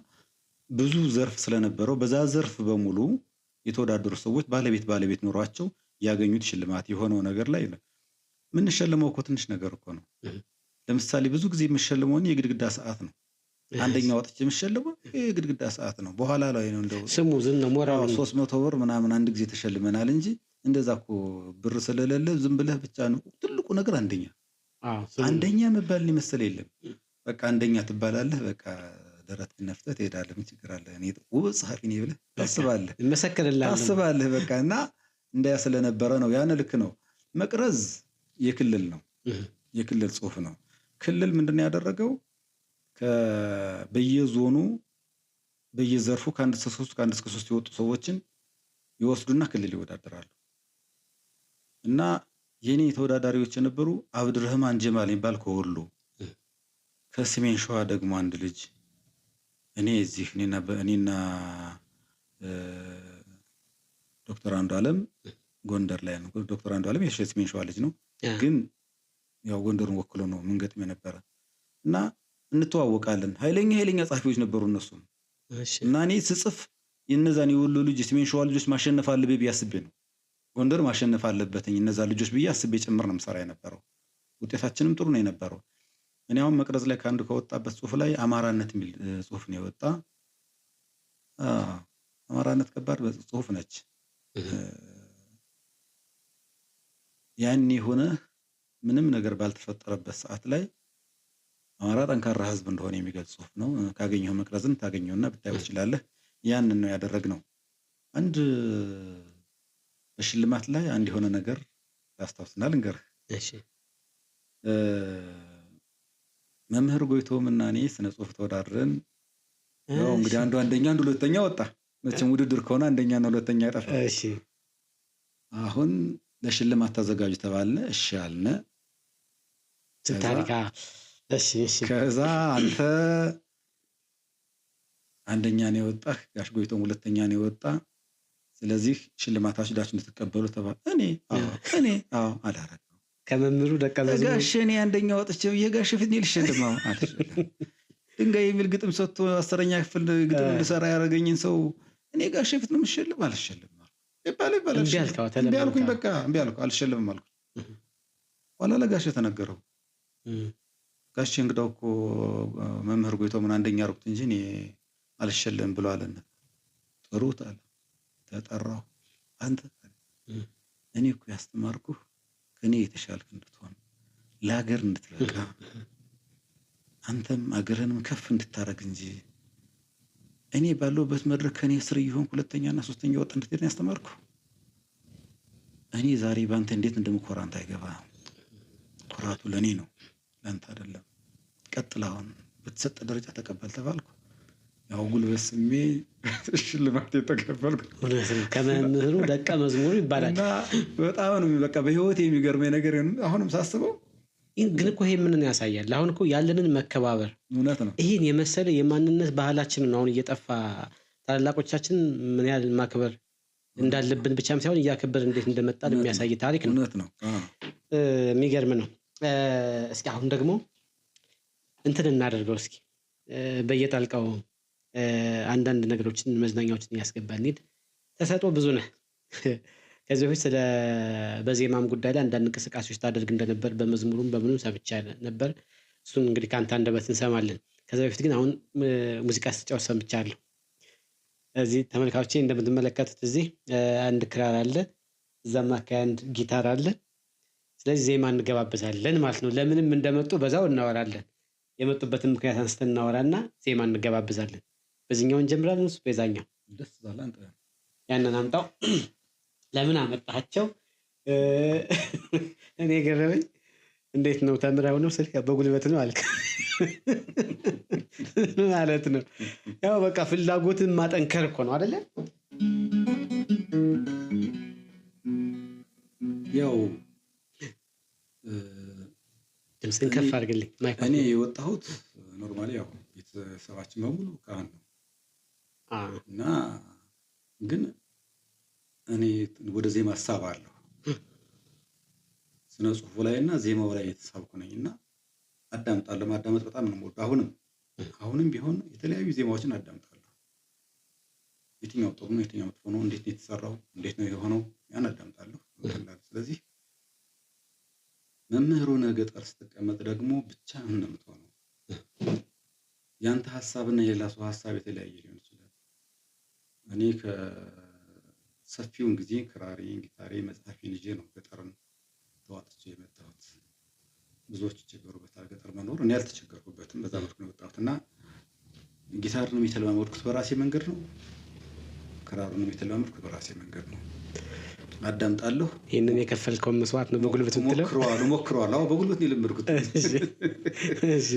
Speaker 2: ብዙ ዘርፍ ስለነበረው በዛ ዘርፍ በሙሉ የተወዳደሩ ሰዎች ባለቤት ኖሯቸው ያገኙት ሽልማት የሆነው ነገር ላይ ምንሸልመው እኮ ትንሽ ነገር እኮ ነው። ለምሳሌ ብዙ ጊዜ የምሸልመው የግድግዳ ሰዓት ነው። አንደኛ ወጥቼ የምሸልመው የግድግዳ ሰዓት ነው። በኋላ ላይ ነው እንደው
Speaker 1: ስሙ ዝም ነው ሞራው
Speaker 2: 300 ብር ምናምን አንድ ጊዜ ተሸልመናል እንጂ እንደዛ እኮ ብር ስለሌለ ዝም ብለህ ብቻ ነው። ትልቁ ነገር አንደኛ መባል ሊመስል የለም። በቃ አንደኛ ትባላለህ። በቃ ደረት ነፍተህ ትሄዳለህ። ምን ችግር አለ? እኔ ውብ ጸሐፊ ነኝ ብለህ ታስባለህ፣ ታስባለህ በቃ እና እንደያ ስለነበረ ነው። ያን ልክ ነው። መቅረዝ የክልል ነው፣ የክልል ጽሁፍ ነው። ክልል ምንድነው ያደረገው? በየዞኑ በየዘርፉ ከአንድ እስከ ሶስት የወጡ ሰዎችን ይወስዱና ክልል ይወዳደራሉ። እና የኔ ተወዳዳሪዎች የነበሩ አብድረህማን ጀማል የሚባል ከወሎ፣ ከሰሜን ሸዋ ደግሞ አንድ ልጅ፣ እኔ እዚህ እኔና ዶክተር አንዱ ዓለም ጎንደር ላይ ነው። ዶክተር አንዱ ዓለም የሰሜን ሸዋ ልጅ ነው፣ ግን ያው ጎንደርን ወክሎ ነው ምንገጥም የነበረ እና እንተዋወቃለን። ኃይለኛ ጻፊዎች ነበሩ እነሱም። እና እኔ ስጽፍ የነዛን የወሎ ልጅ የሰሜን ሸዋ ልጆች ማሸነፍ አለብኝ ብዬ አስቤ ነው። ጎንደር ማሸነፍ አለበትኝ እነዛ ልጆች ብዬ አስቤ ጭምር ነው የምሰራ የነበረው። ውጤታችንም ጥሩ ነው የነበረው። እኔ አሁን መቅረዝ ላይ ከአንዱ ከወጣበት ጽሁፍ ላይ አማራነት የሚል ጽሁፍ ነው የወጣ። አማራነት ከባድ ጽሁፍ ነች። ያኔ ሆነ ምንም ነገር ባልተፈጠረበት ሰዓት ላይ አማራ ጠንካራ ህዝብ እንደሆነ የሚገልጽ ጽሁፍ ነው። ካገኘው መቅረዝን ታገኘውና ብታየው ትችላለህ። ያንን ነው ያደረግነው። አንድ በሽልማት ላይ አንድ የሆነ ነገር ያስታውስናል እንገርህ።
Speaker 1: እሺ
Speaker 2: መምህር ጎይቶም እና እኔ ስነ ጽሁፍ ተወዳድረን ያው እንግዲህ አንዱ አንደኛ አንዱ ሁለተኛ ወጣ። መቼም ውድድር ከሆነ አንደኛና ሁለተኛ አይጠፋም።
Speaker 1: እሺ
Speaker 2: አሁን ለሽልማት ተዘጋጁ ተባለ። እሺ አልነ።
Speaker 1: ታሪካ እሺ
Speaker 2: ከዛ አንተ አንደኛ ነው የወጣህ፣ ጋሽ ጎይቶም ሁለተኛ ነው የወጣ። ስለዚህ ሽልማታችሁ ዳችሁ እንድትቀበሉ ተባለ። እኔ አላረግም።
Speaker 1: ከመምህሩ ደቀመዝ
Speaker 2: ጋሽ እኔ አንደኛ ወጥቼ የጋሽ ፊት ነው ልሸልማው አልሸለም። ድንጋይ የሚል ግጥም ሰጥቶ 10ኛ ክፍል ግጥም እንድሰራ ያደረገኝን ሰው እኔ ጋሽ ፊት ነው የምሸልም አልሸለም ይባላል። እምቢ አልኩኝ። በቃ እምቢ አልኩ፣ አልሸልምም አልኩ። ኋላ ለጋሽ ተነገረው። ጋሽ እንግዳው እኮ መምህር ጎይቶምን አንደኛ አደረኩት እንጂ እኔ አልሸለም ብሎ አለና ጥሩት አለ። ተጠራው። አንተ እኔ እኮ ያስተማርኩህ ከኔ የተሻልክ እንድትሆን ለሀገር እንድትበቃ አንተም አገርንም ከፍ እንድታረግ እንጂ እኔ ባለሁበት መድረክ ከኔ ስር እየሆንኩ ሁለተኛና ሶስተኛ ወጥ እንድትሄድ ያስተማርኩ። እኔ ዛሬ ባንተ እንዴት እንደምኮራ አንተ አይገባህም። ኩራቱ ለኔ ነው ለአንተ አይደለም። ቀጥል፣ አሁን በተሰጠ ደረጃ ተቀበል ተባልኩ። ያው ጉልበት ስሜ ሽልማት የተቀበልኩ።
Speaker 1: ከመምህሩ ደቀ መዝሙሩ ይባላል።
Speaker 2: እና በጣም ነው በቃ በህይወት የሚገርመኝ ነገር አሁንም ሳስበው።
Speaker 1: ግን እኮ ይሄ ምንን ያሳያል? አሁን እኮ ያለንን መከባበር፣
Speaker 2: እውነት ነው።
Speaker 1: ይሄን የመሰለ የማንነት ባህላችንን አሁን እየጠፋ ታላላቆቻችን ምን ያህል ማክበር እንዳለብን ብቻም ሳይሆን እያከበርን እንዴት እንደመጣን የሚያሳይ ታሪክ ነው።
Speaker 2: እውነት ነው።
Speaker 1: የሚገርም ነው። እስኪ አሁን ደግሞ እንትን እናደርገው እስኪ በየጣልቃው አንዳንድ ነገሮችን መዝናኛዎችን እያስገባን እንሂድ። ተሰጥኦ ብዙ ነህ። ከዚህ በፊት በዜማም ጉዳይ ላይ አንዳንድ እንቅስቃሴዎች ታደርግ እንደነበር በመዝሙሩም በምኑም ሰምቻ ነበር። እሱን እንግዲህ ከአንተ አንደበት እንሰማለን። ከዛ በፊት ግን አሁን ሙዚቃ ስትጫወት ሰምቻለሁ። እዚህ ተመልካቾቼ እንደምትመለከቱት እዚህ አንድ ክራር አለ፣ እዛም አካባቢ አንድ ጊታር አለ። ስለዚህ ዜማ እንገባበዛለን ማለት ነው። ለምንም እንደመጡ በዛው እናወራለን። የመጡበትን ምክንያት አንስተን እናወራና ዜማ እንገባበዛለን። በዚህኛው እንጀምራለን። እሱ በዛኛው
Speaker 2: ደስ ይላል። አንተ
Speaker 1: ያንን አምጣው። ለምን አመጣቸው? እኔ ገረመኝ። እንዴት ነው ተምረው ነው ስልክ በጉልበት ነው አልክ ማለት ነው። ያው በቃ ፍላጎትን ማጠንከር እኮ ነው አይደለ?
Speaker 2: ያው
Speaker 1: ድምፅን ከፍ አድርግልኝ።
Speaker 2: እኔ የወጣሁት ኖርማሊ ያው ቤተሰባችን በሙሉ ካህን ነው እና ግን እኔ ወደ ዜማ እሳባለሁ። ስነ ጽሁፉ ላይ እና ዜማው ላይ የተሳብኩ ነኝ እና አዳምጣለሁ። ማዳመጥ በጣም ነው የምወደው። አሁንም ቢሆን የተለያዩ ዜማዎችን አዳምጣለሁ። የትኛው ጥሩ ነው፣ የትኛው መጥፎ ነው፣ እንዴት ነው የተሰራው፣ እንዴት ነው የሆነው፣ ያን አዳምጣለሁ። ስለዚህ መምህር ሆነህ ገጠር ስትቀመጥ ደግሞ ብቻህን ነው የምትሆነው። ያንተ ሀሳብና የሌላ ሰው ሀሳብ የተለያየ ሊሆን ይችላል። እኔ ከሰፊውን ጊዜ ክራሬ፣ ጊታሬ፣ መጽሐፌን ይዤ ነው ገጠርን ተዋጥቼ የመጣሁት። ብዙዎች ይቸገሩበታል ገጠር መኖር። እኔ አልተቸገርኩበትም። በዛ መልኩ ነው የወጣሁት እና ጊታርንም የተለማመድኩት በራሴ መንገድ ነው። ክራሩንም የተለማመድኩት በራሴ መንገድ ነው። አዳምጣለሁ።
Speaker 1: ይህንን የከፈልከውን መስዋዕት ነው በጉልበት የምትለው?
Speaker 2: ሞክረዋለሁ። በጉልበት ነው የለመድኩት።
Speaker 1: እሺ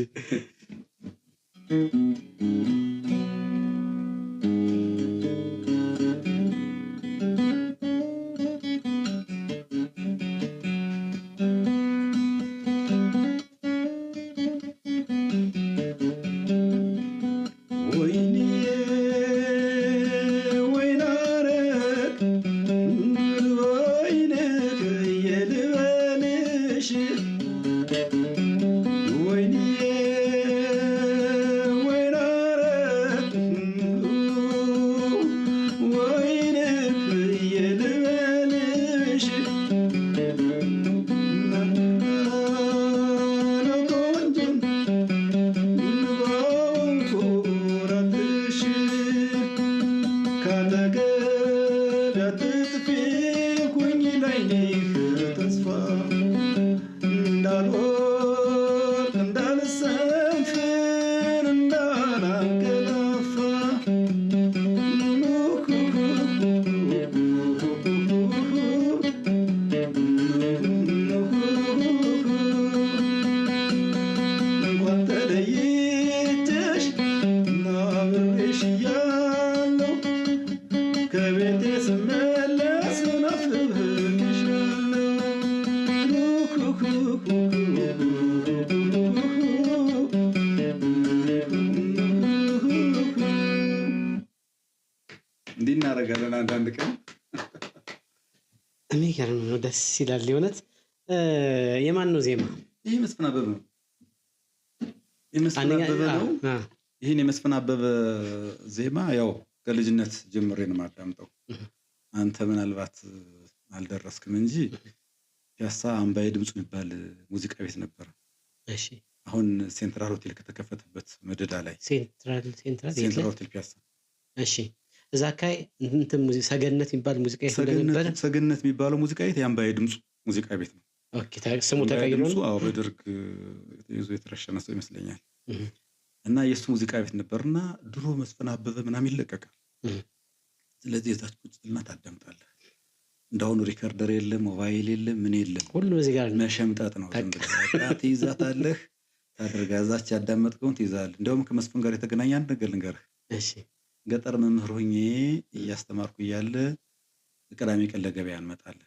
Speaker 2: እንዲህ እናደርጋለን አንዳንድ ቀን።
Speaker 1: የሚገርም ነው። ደስ ይላል የእውነት። የማን ነው ዜማ?
Speaker 2: ይሄ መስፍን አበበ ነው። የመስፍን አበበ ነው። ይህን የመስፍን አበበ ዜማ ያው ከልጅነት ጀምሬ ነው የማዳምጠው። አንተ ምናልባት አልደረስክም እንጂ ፒያሳ አምባዬ ድምፁ የሚባል ሙዚቃ ቤት ነበር።
Speaker 1: እሺ
Speaker 2: አሁን ሴንትራል ሆቴል ከተከፈተበት መደዳ ላይ
Speaker 1: ሴንትራል
Speaker 2: ሆቴል ፒያሳ።
Speaker 1: እሺ እዛ አካባቢ እንትን ሰገነት የሚባል ሙዚቃ ቤት ነበር።
Speaker 2: ሰገነት የሚባለው ሙዚቃ ቤት የአምባዬ ድምፁ ሙዚቃ ቤት ነው።
Speaker 1: ኦኬ ስሙ ተቀይሮ ነው?
Speaker 2: አዎ በደርግ ተይዞ የተረሸነ ሰው ይመስለኛል። እና የእሱ ሙዚቃ ቤት ነበርና ድሮ መስፍን አበበ ምናምን ይለቀቃል። ስለዚህ የታች ቁጭ ብልና ታዳምጣለህ። እንዳሁኑ ሪከርደር የለም፣ ሞባይል የለም፣ ምን የለም።
Speaker 1: ሁሉ እዚህ ጋር
Speaker 2: መሸምጠጥ ነው። ዝም ብለህ ትይዛታለህ፣ ታደርጋዛች ያዳመጥከውን ትይዛለህ። እንደውም ከመስፍን ጋር የተገናኘ አንድ ነገር ልንገርህ።
Speaker 1: እሺ
Speaker 2: ገጠር መምህር ሆኜ እያስተማርኩ እያለ ቅዳሜ ቀን ለገበያ እንመጣለን።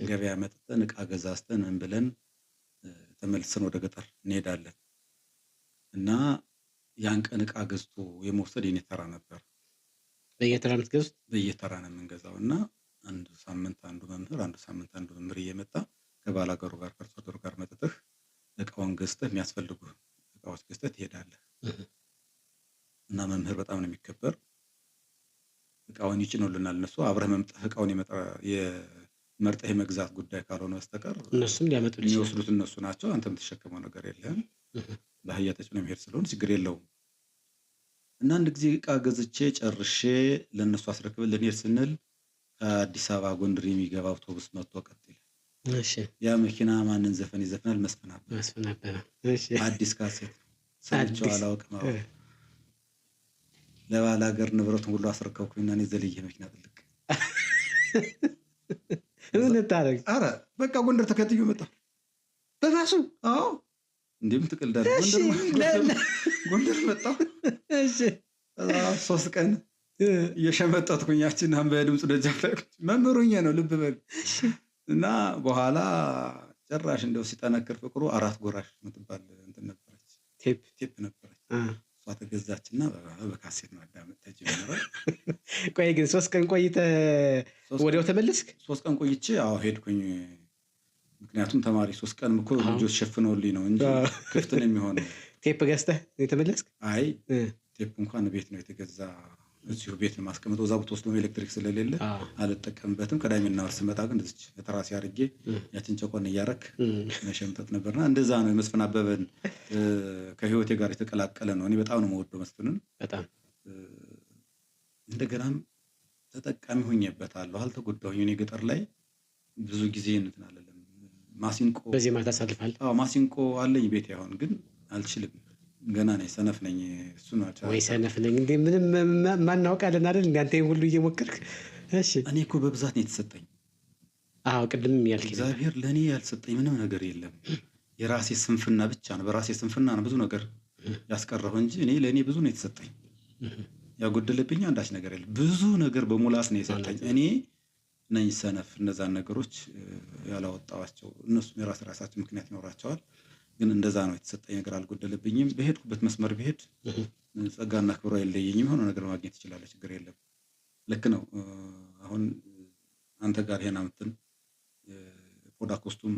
Speaker 2: ገበያ መጥተን ዕቃ ገዛዝተን ምን ብለን ተመልሰን ወደ ገጠር እንሄዳለን እና ያን ቀን ዕቃ ገዝቶ የመውሰድ የኔ ተራ ነበር።
Speaker 1: በየተራ የምትገዙት?
Speaker 2: በየተራ ነው የምንገዛው እና አንዱ ሳምንት አንዱ መምህር፣ አንዱ ሳምንት አንዱ መምህር እየመጣ ከባላገሩ ጋር ከአርሶ አደሩ ጋር መጥተህ እቃውን ገዝተህ የሚያስፈልጉ እቃዎች ገዝተህ ትሄዳለህ። እና መምህር በጣም ነው የሚከበር። እቃውን ይጭኑልናል እነሱ። አብረህ መምጣት እቃውን መርጠህ የመግዛት ጉዳይ ካልሆነ በስተቀር
Speaker 1: እነሱም ሊያመጡ
Speaker 2: የሚወስዱት እነሱ ናቸው። አንተ የምትሸከመው ነገር የለህም። በአህያ ተጭኖ መሄድ ስለሆነ ችግር የለውም። እና አንድ ጊዜ እቃ ገዝቼ ጨርሼ ለእነሱ አስረክበን ልንሄድ ስንል ከአዲስ አበባ ጎንደር የሚገባ አውቶቡስ መጥቶ ቀጥ ይላል። ያ መኪና ማንን ዘፈን ይዘፍናል? መስፍን አበበ። አዲስ ካሴት ሰምቼው አላውቅም። ለባለ ሀገር ንብረቱን ሁሉ አስረከብኩኝና እኔ ዘልዬ መኪና ጥልቅ
Speaker 1: ምን ታረግ?
Speaker 2: ኧረ በቃ ጎንደር ተከትዮ መጣሁ
Speaker 1: በራሱ።
Speaker 2: አዎ እንዴም ትቀልዳለህ? ጎንደር መጣሁ። 3 ቀን እየሸመጠጥኩኝ ያችን በድምፁ ደጃፍ ላይ መምህሩኝ ነው ልብ በል። እና በኋላ ጭራሽ እንደው ሲጠነክር ፍቅሩ 4 ጎራሽ የምትባል እንትን ነበረች፣ ቴፕ ነበረች። እሷ ተገዛችና በካሴት ማዳመጥ ተጀመረ።
Speaker 1: ቆይ ግን 3 ቀን ቆይተህ ወዲያው ተመለስክ?
Speaker 2: 3 ቀን ቆይቼ ሄድኩኝ። ምክንያቱም ተማሪ 3 ቀን እኮ ልጆች ሸፍነውልኝ ነው እንጂ ክፍት ነው የሚሆነው።
Speaker 1: ቴፕ ገዝተህ የተመለስክ?
Speaker 2: አይ ቴፕ እንኳን ቤት ነው የተገዛ። እዚሁ ቤት ነው ማስቀመጠው። እዛ ብትወስደው ኤሌክትሪክ ስለሌለ አልጠቀምበትም። ቅዳሜና እሑድ ስመጣ ግን እዚች በትራሴ አድርጌ ያችን ጨቆን እያረክ መሸምጠጥ ነበርና እንደዛ ነው የመስፍን አበበን ከህይወቴ ጋር የተቀላቀለ ነው። እኔ በጣም ነው የምወደው መስፍንን
Speaker 1: በጣም።
Speaker 2: እንደገናም ተጠቃሚ ሆኜበታለሁ። አልተጎዳሁኝ። እኔ ገጠር ላይ ብዙ ጊዜ እንትን አለለም ማሲንቆ
Speaker 1: በዚህ ማታ ሳልፋል።
Speaker 2: ማሲንቆ አለኝ ቤት አሁን ግን አልችልም። ገና ነኝ፣ ሰነፍ ነኝ። እሱ ነው
Speaker 1: ወይ ሰነፍ ነኝ እንዴ? ምንም ማናውቃለን አይደል? እንዳንተ ሁሉ እየሞከርክ። እሺ
Speaker 2: እኔ እኮ በብዛት ነው የተሰጠኝ።
Speaker 1: ቅድም ያልከኝ
Speaker 2: እግዚአብሔር ለእኔ ያልሰጠኝ ምንም ነገር የለም። የራሴ ስንፍና ብቻ ነው። በራሴ ስንፍና ነው ብዙ ነገር ያስቀረው እንጂ ለእኔ ብዙ ነው የተሰጠኝ። ያጎደለብኝ አንዳች ነገር የለም። ብዙ ነገር በሙላት ነው የሰጠኝ። እኔ ነኝ ሰነፍ እነዛን ነገሮች ያላወጣዋቸው። እነሱም የራሳቸው ምክንያት ይኖራቸዋል። ግን እንደዛ ነው የተሰጠኝ ነገር አልጎደለብኝም። በሄድኩበት መስመር ብሄድ ጸጋና ክብሯ የለየኝም። የሆነ ነገር ማግኘት ይችላለሁ፣ ችግር የለም። ልክ ነው። አሁን አንተ ጋር ይሄን አምጥተን ፖዳኮስቱም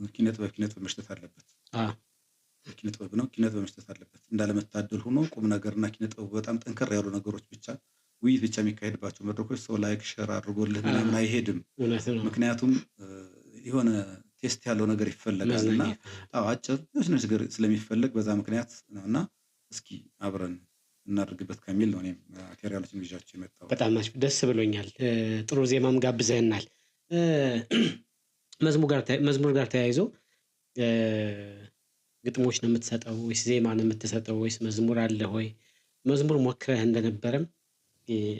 Speaker 2: ኪነ ጥበብ መሽተት አለበት። ኪነ ጥበብ ነው፣ ኪነ ጥበብ መሽተት አለበት። እንዳለመታደል ሆኖ ቁም ነገርና ኪነ ጥበብ በጣም ጠንከር ያሉ ነገሮች ብቻ ውይይት ብቻ የሚካሄድባቸው መድረኮች ሰው ላይክ ሸር አድርጎልህ ምናምን አይሄድም። ምክንያቱም የሆነ ቴስት ያለው ነገር ይፈለጋል እና አጭር ነገር ስለሚፈልግ በዛ ምክንያት ነውና እስኪ አብረን እናድርግበት ከሚል ነው እኔም ማቴሪያሎችን ይዣቸው የመጣሁት።
Speaker 1: በጣም ደስ ብሎኛል። ጥሩ ዜማም ጋብዘህናል። መዝሙር ጋር ተያይዞ ግጥሞች ነው የምትሰጠው ወይስ ዜማ ነው የምትሰጠው ወይስ መዝሙር አለ ወይ? መዝሙር ሞክረህ እንደነበረም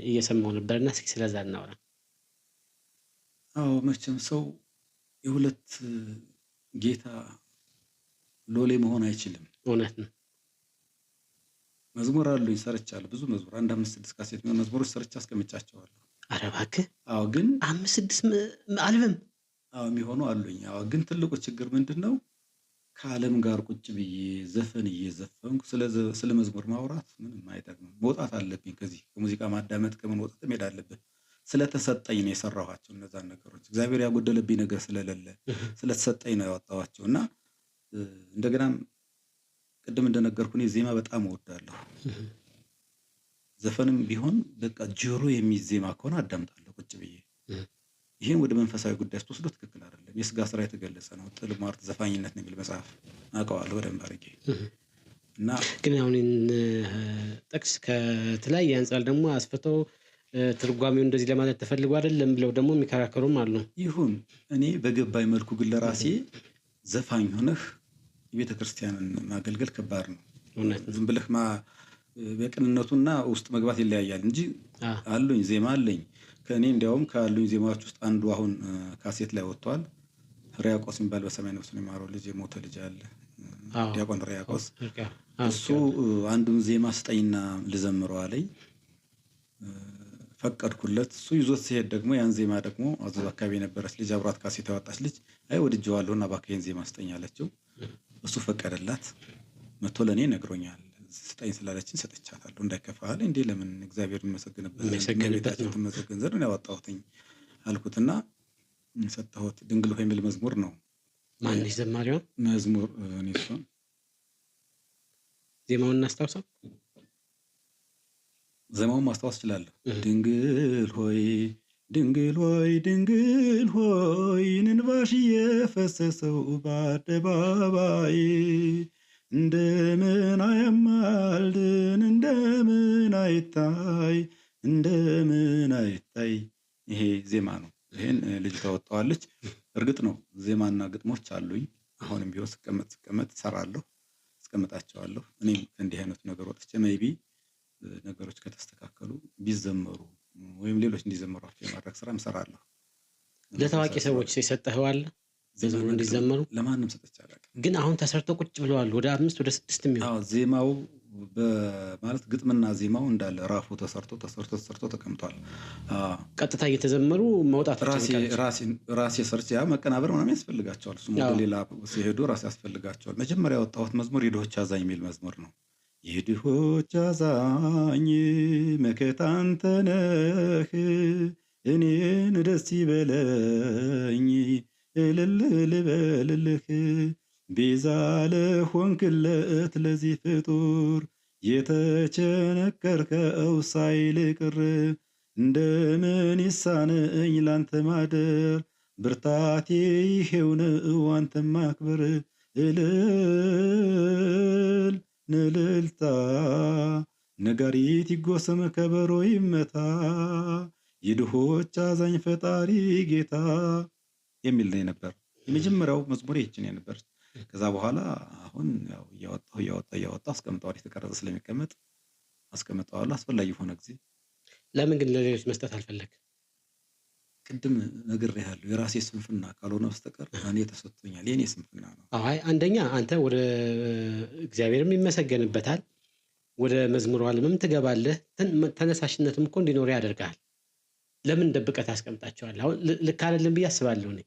Speaker 1: እየሰማሁ ነበርና እስኪ ስለዛ እናውራ።
Speaker 2: መቼም ሰው የሁለት ጌታ ሎሌ መሆን አይችልም።
Speaker 1: እውነት ነው።
Speaker 2: መዝሙር አሉኝ፣ ሰርቻለሁ። ብዙ መዝሙር 1፣ 5፣ 6 ካሴት መዝሙሮች ሰርቻ አስቀምጫቸዋለሁ።
Speaker 1: ኧረ እባክህ!
Speaker 2: ግን
Speaker 1: 5፣ 6 አልበም
Speaker 2: የሚሆኑ አሉኝ። ግን ትልቁ ችግር ምንድነው? ከዓለም ጋር ቁጭ ብዬ ዘፈን እየዘፈንኩ ስለ መዝሙር ማውራት ምንም አይጠቅምም። መውጣት አለብኝ ከዚህ ከሙዚቃ ማዳመጥ ከምን ወጣት መሄድ አለብን። ስለተሰጠኝ ነው የሰራኋቸው እነዛን ነገሮች። እግዚአብሔር ያጎደለብኝ ነገር ስለሌለ ስለተሰጠኝ ነው ያወጣኋቸው። እና እንደገናም ቅድም እንደነገርኩኝ ዜማ በጣም እወዳለሁ። ዘፈንም ቢሆን በቃ ጆሮ የሚዜማ ከሆነ አዳምጣለሁ ቁጭ ብዬ። ይሄን ወደ መንፈሳዊ ጉዳይ ስትወስዶ ትክክል አይደለም። የስጋ ስራ የተገለጸ ነው። ጥል ማርት ዘፋኝነት ነው የሚል መጽሐፍ አውቀዋለሁ በደንብ አድርጌ። እና
Speaker 1: ግን አሁን ጥቅስ ከተለያየ አንጻር ደግሞ አስፍተው ትርጓሜው እንደዚህ ለማለት ተፈልጎ አይደለም ብለው ደግሞ የሚከራከሩም አሉ።
Speaker 2: ይሁን እኔ በገባኝ መልኩ ግን ለራሴ ዘፋኝ ሆነህ የቤተ ክርስቲያንን ማገልገል ከባድ ነው። ዝም ብለህ በቅንነቱና ውስጥ መግባት ይለያያል እንጂ አሉኝ ዜማ አለኝ። ከእኔ እንዲያውም ካሉኝ ዜማዎች ውስጥ አንዱ አሁን ካሴት ላይ ወጥቷል። ሪያቆስ የሚባል በሰማይ ነፍሱን የማረው ልጅ የሞተ ልጅ አለ፣ ዲያቆን ሪያቆስ። እሱ አንዱን ዜማ ስጠኝና ልዘምረው አለኝ። ፈቀድኩለት። እሱ ይዞት ሲሄድ ደግሞ ያን ዜማ ደግሞ አዘዝ አካባቢ የነበረች ልጅ አብራት ካሴት ያወጣች ልጅ ወድጄዋለሁና እባክህ ዜማ ስጠኝ አለችው። እሱ ፈቀደላት። መቶ ለእኔ ነግሮኛል። ስጠኝ ስላለችኝ ሰጥቻታለሁ። እንዳይከፋል እንዴ ለምን እግዚአብሔር
Speaker 1: የሚመሰገንበት
Speaker 2: ይመሰገንበት
Speaker 1: ነው።
Speaker 2: ትመሰገን ዘንድ ነው ያወጣሁትኝ አልኩትና ሰጠሁት። ድንግል ሆይ የሚል መዝሙር ነው።
Speaker 1: ማንሽ ዘማሪዋ
Speaker 2: መዝሙር እኔ እሷን
Speaker 1: ዜማውን እናስታውሰው።
Speaker 2: ዜማውን ማስታወስ እችላለሁ። ድንግል ሆይ ድንግል ሆይ ድንግል ሆይ እንባሽ የፈሰሰው በአደባባይ እንደምን አያማልድን እንደምን አይታይ እንደምን አይታይ። ይሄ ዜማ ነው። ይሄን ልጅ ታወጣዋለች። እርግጥ ነው ዜማና ግጥሞች አሉኝ። አሁንም ቢሆን ስቀመጥ እሰራለሁ፣ አስቀምጣቸዋለሁ። እኔም እንዲህ አይነቱ ነገር ወጥቼ ሜይቢ ነገሮች ከተስተካከሉ ቢዘመሩ ወይም ሌሎች እንዲዘመሯቸው የማድረግ ስራ እሰራለሁ።
Speaker 1: ለታዋቂ ሰዎች የሰጠኸዋል መዝሙር እንዲዘመሩ?
Speaker 2: ለማንም ሰጥቼ አላውቅም።
Speaker 1: ግን አሁን ተሰርቶ ቁጭ ብለዋል ወደ 5 ወደ 6 የሚሆን።
Speaker 2: ዜማው ማለት ግጥምና ዜማው እንዳለ ራፉ ተሰርቶ ተቀምጧል።
Speaker 1: ቀጥታ እየተዘመሩ መውጣት
Speaker 2: ራሴ ሰርቼ ያ መቀናበር ምናምን ያስፈልጋቸዋል። እሱም ወደ ሌላ ሲሄዱ ራሴ ያስፈልጋቸዋል። መጀመሪያ ያወጣሁት መዝሙር የድሆች አዛኝ የሚል መዝሙር ነው። የድሆች አዛኝ መከታ አንተ ነህ፣ እኔን ደስ ይበለኝ እልል ልበልልህ። ቤዛ ለሆንክለት ለዚህ ፍጡር የተቸነከርከው ሳይል ቅር፣ እንደምን ይሳነኝ ላንተ ማደር፣ ብርታቴ ይሄው ነው አንተን ማክበር። እልል ንልልታ ነጋሪት ይጎሰም ከበሮ ይመታ፣ የድሆች አዛኝ ፈጣሪ ጌታ የሚል ነው የነበር። የመጀመሪያው መዝሙር ይህችን የነበር። ከዛ በኋላ አሁን ያው እያወጣሁ አስቀምጠዋል። የተቀረጸ ስለሚቀመጥ አስቀምጠዋለሁ። አስፈላጊ ሆነ ጊዜ።
Speaker 1: ለምን ግን ለሌሎች መስጠት አልፈለግ?
Speaker 2: ቅድም ነግሬሃለሁ። የራሴ ስንፍና ካልሆነ በስተቀር እኔ ተሰጥቶኛል። የኔ ስንፍና ነው።
Speaker 1: አይ አንደኛ አንተ ወደ እግዚአብሔርም ይመሰገንበታል፣ ወደ መዝሙሩ ዓለምም ትገባለህ። ተነሳሽነትም እኮ እንዲኖር ያደርጋል። ለምን ደብቀህ ታስቀምጣቸዋለህ? አሁን ልክ አይደለም ብዬ አስባለሁ እኔ።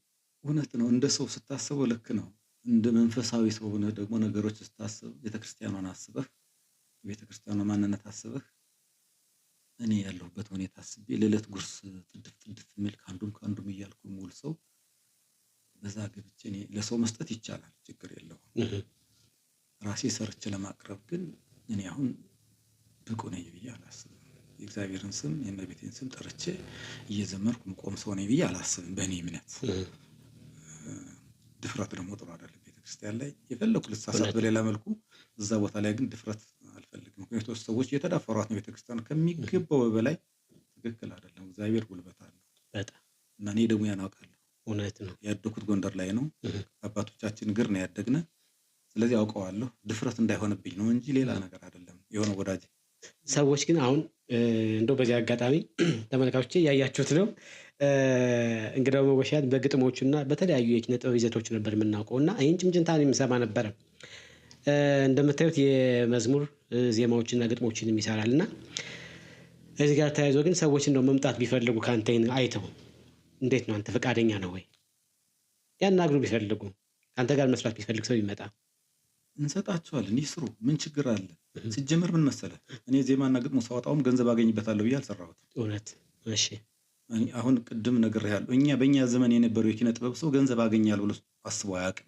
Speaker 2: እውነት ነው። እንደ ሰው ስታስበው ልክ ነው። እንደ መንፈሳዊ ሰው ሆነህ ደግሞ ነገሮች ስታስብ ቤተክርስቲያኗን አስበህ ቤተክርስቲያኗ ማንነት አስበህ እኔ ያለሁበት ሁኔታ አስቤ ለዕለት ጉርስ ጥድፍ የሚል ከአንዱም እያልኩ ሙሉ ሰው በዛ ገብቼ እኔ ለሰው መስጠት ይቻላል፣ ችግር የለውም። ራሴ ሰርቼ ለማቅረብ ግን እኔ አሁን ብቁ ነኝ ብዬ አላስብም። የእግዚአብሔርን ስም የእመቤቴን ስም ጠርቼ እየዘመርኩ ቆም ሰው ነኝ ብዬ አላስብም። በእኔ እምነት ድፍረት ደግሞ ጥሩ አይደለም። ቤተክርስቲያን ላይ የፈለኩ ልሳሳት በሌላ መልኩ፣ እዛ ቦታ ላይ ግን ድፍረት አልፈልግም። ምክንያቱም ሰዎች እየተዳፈሯት ነው ቤተክርስቲያን ከሚገባው በላይ። ትክክል አይደለም። እግዚአብሔር ጉልበት አለው
Speaker 1: በጣም
Speaker 2: እና እኔ ደግሞ ያን አውቃለሁ።
Speaker 1: እውነት ነው።
Speaker 2: ያደኩት ጎንደር ላይ ነው። አባቶቻችን እግር ነው ያደግነ። ስለዚህ አውቀዋለሁ። ድፍረት እንዳይሆንብኝ ነው እንጂ ሌላ ነገር አይደለም። የሆነ ወዳጅ
Speaker 1: ሰዎች ግን አሁን እንደው በዚህ አጋጣሚ ተመልካቾቼ እያያችሁት ነው። እንግዳው መወሻት በግጥሞቹና በተለያዩ የኪነ ጥበብ ይዘቶች ነበር የምናውቀው እና ይህን ጭምጭምታን የምሰማ ነበረ። እንደምታዩት የመዝሙር ዜማዎችና ግጥሞችን ይሰራል እና እዚህ ጋር ተያይዞ ግን ሰዎች እንደው መምጣት ቢፈልጉ ከአንተ አይተው እንዴት ነው? አንተ ፈቃደኛ ነው ወይ? ያናግሩ ቢፈልጉ ከአንተ ጋር መስራት ቢፈልግ ሰው ይመጣ
Speaker 2: እንሰጣቸዋለን። ይስሩ። ምን ችግር አለ? ሲጀመር ምን መሰለህ፣ እኔ ዜማና ግጥሙ ሳወጣውም ገንዘብ አገኝበታለሁ ብዬ አልሰራሁትም።
Speaker 1: እውነት። እሺ
Speaker 2: አሁን ቅድም ነግሬሃለሁ። በእኛ ዘመን የነበረው የኪነ ጥበብ ሰው ገንዘብ አገኛል ብሎ አስቦ አያውቅም።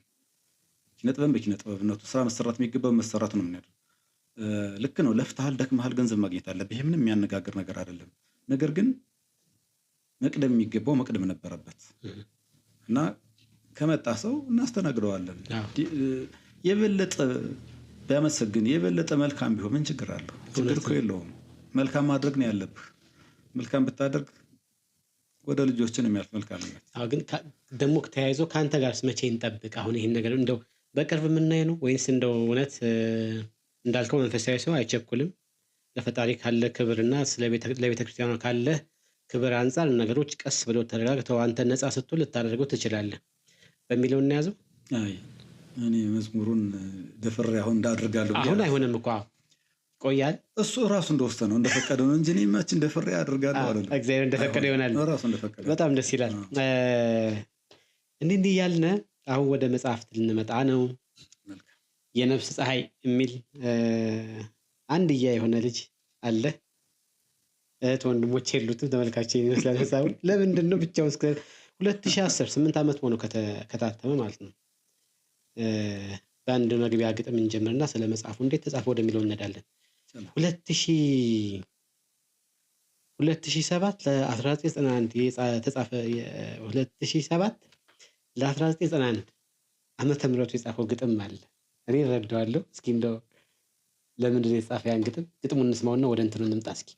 Speaker 2: ኪነ ጥበብ በኪነ ጥበብነቱ ስራ መሰራት የሚገባው መሰራት ነው የምንሄደው። ልክ ነው። ለፍተሃል፣ ደክመሃል፣ ገንዘብ ማግኘት አለብህ። ይሄ ምንም የሚያነጋግር ነገር አይደለም። ነገር ግን መቅደም የሚገባው መቅደም ነበረበት እና ከመጣ ሰው እናስተናግደዋለን። የበለጠ ቢያመሰግን የበለጠ መልካም ቢሆን ምን ችግር አለው? ችግር እኮ የለውም። መልካም ማድረግ ነው ያለብህ። መልካም ብታደርግ ወደ ልጆችን የሚያልፍ መልካምነት።
Speaker 1: ግን ደግሞ ተያይዞ ከአንተ ጋር መቼ እንጠብቅ? አሁን ይህን ነገር እንደው በቅርብ የምናየ ነው ወይንስ እንደው እውነት እንዳልከው መንፈሳዊ ሰው አይቸኩልም? ለፈጣሪ ካለ ክብርና ለቤተክርስቲያኗ ካለ ክብር አንጻር ነገሮች ቀስ ብለው ተረጋግተው አንተ ነፃ ስትሆን ልታደርገው ትችላለህ በሚለው እናያዘው።
Speaker 2: አይ እኔ መዝሙሩን ደፍሬ አሁን እንዳደርጋለሁ
Speaker 1: አሁን አይሆንም እኮ ቆያል።
Speaker 2: እሱ ራሱ እንደወሰነው እንደፈቀደው ነው እንጂ እኔ ማችን ደፍሬ አደርጋለሁ አይደለም።
Speaker 1: እግዚአብሔር እንደፈቀደ ይሆናል።
Speaker 2: ራሱ እንደፈቀደ።
Speaker 1: በጣም ደስ ይላል። እንዲህ ያልነ አሁን ወደ መጽሐፍት ልንመጣ ነው። የነፍስ ፀሐይ የሚል አንድያ የሆነ ልጅ አለ። እህት ወንድሞች የሉትም። ተመልካች ይመስላል ሀሳቡ። ለምንድን ነው ብቻውን እስከ 2010 8 ዓመት ሆኖ ከታተመ ማለት ነው። በአንድ መግቢያ ግጥም እንጀምርና ስለ መጽሐፉ እንዴት ተጻፈ ወደሚለው እንሄዳለን። 2007 ለ1991 የተጻፈ 2007 ለ1991 ዓመተ ምህረቱ የጻፈው ግጥም አለ። እኔ እረዳዋለሁ። እስኪ እንደው ለምንድን ነው የጻፈ ያን ግጥም? ግጥሙን እንስማውና ወደ እንትኑ እንምጣ እስኪ።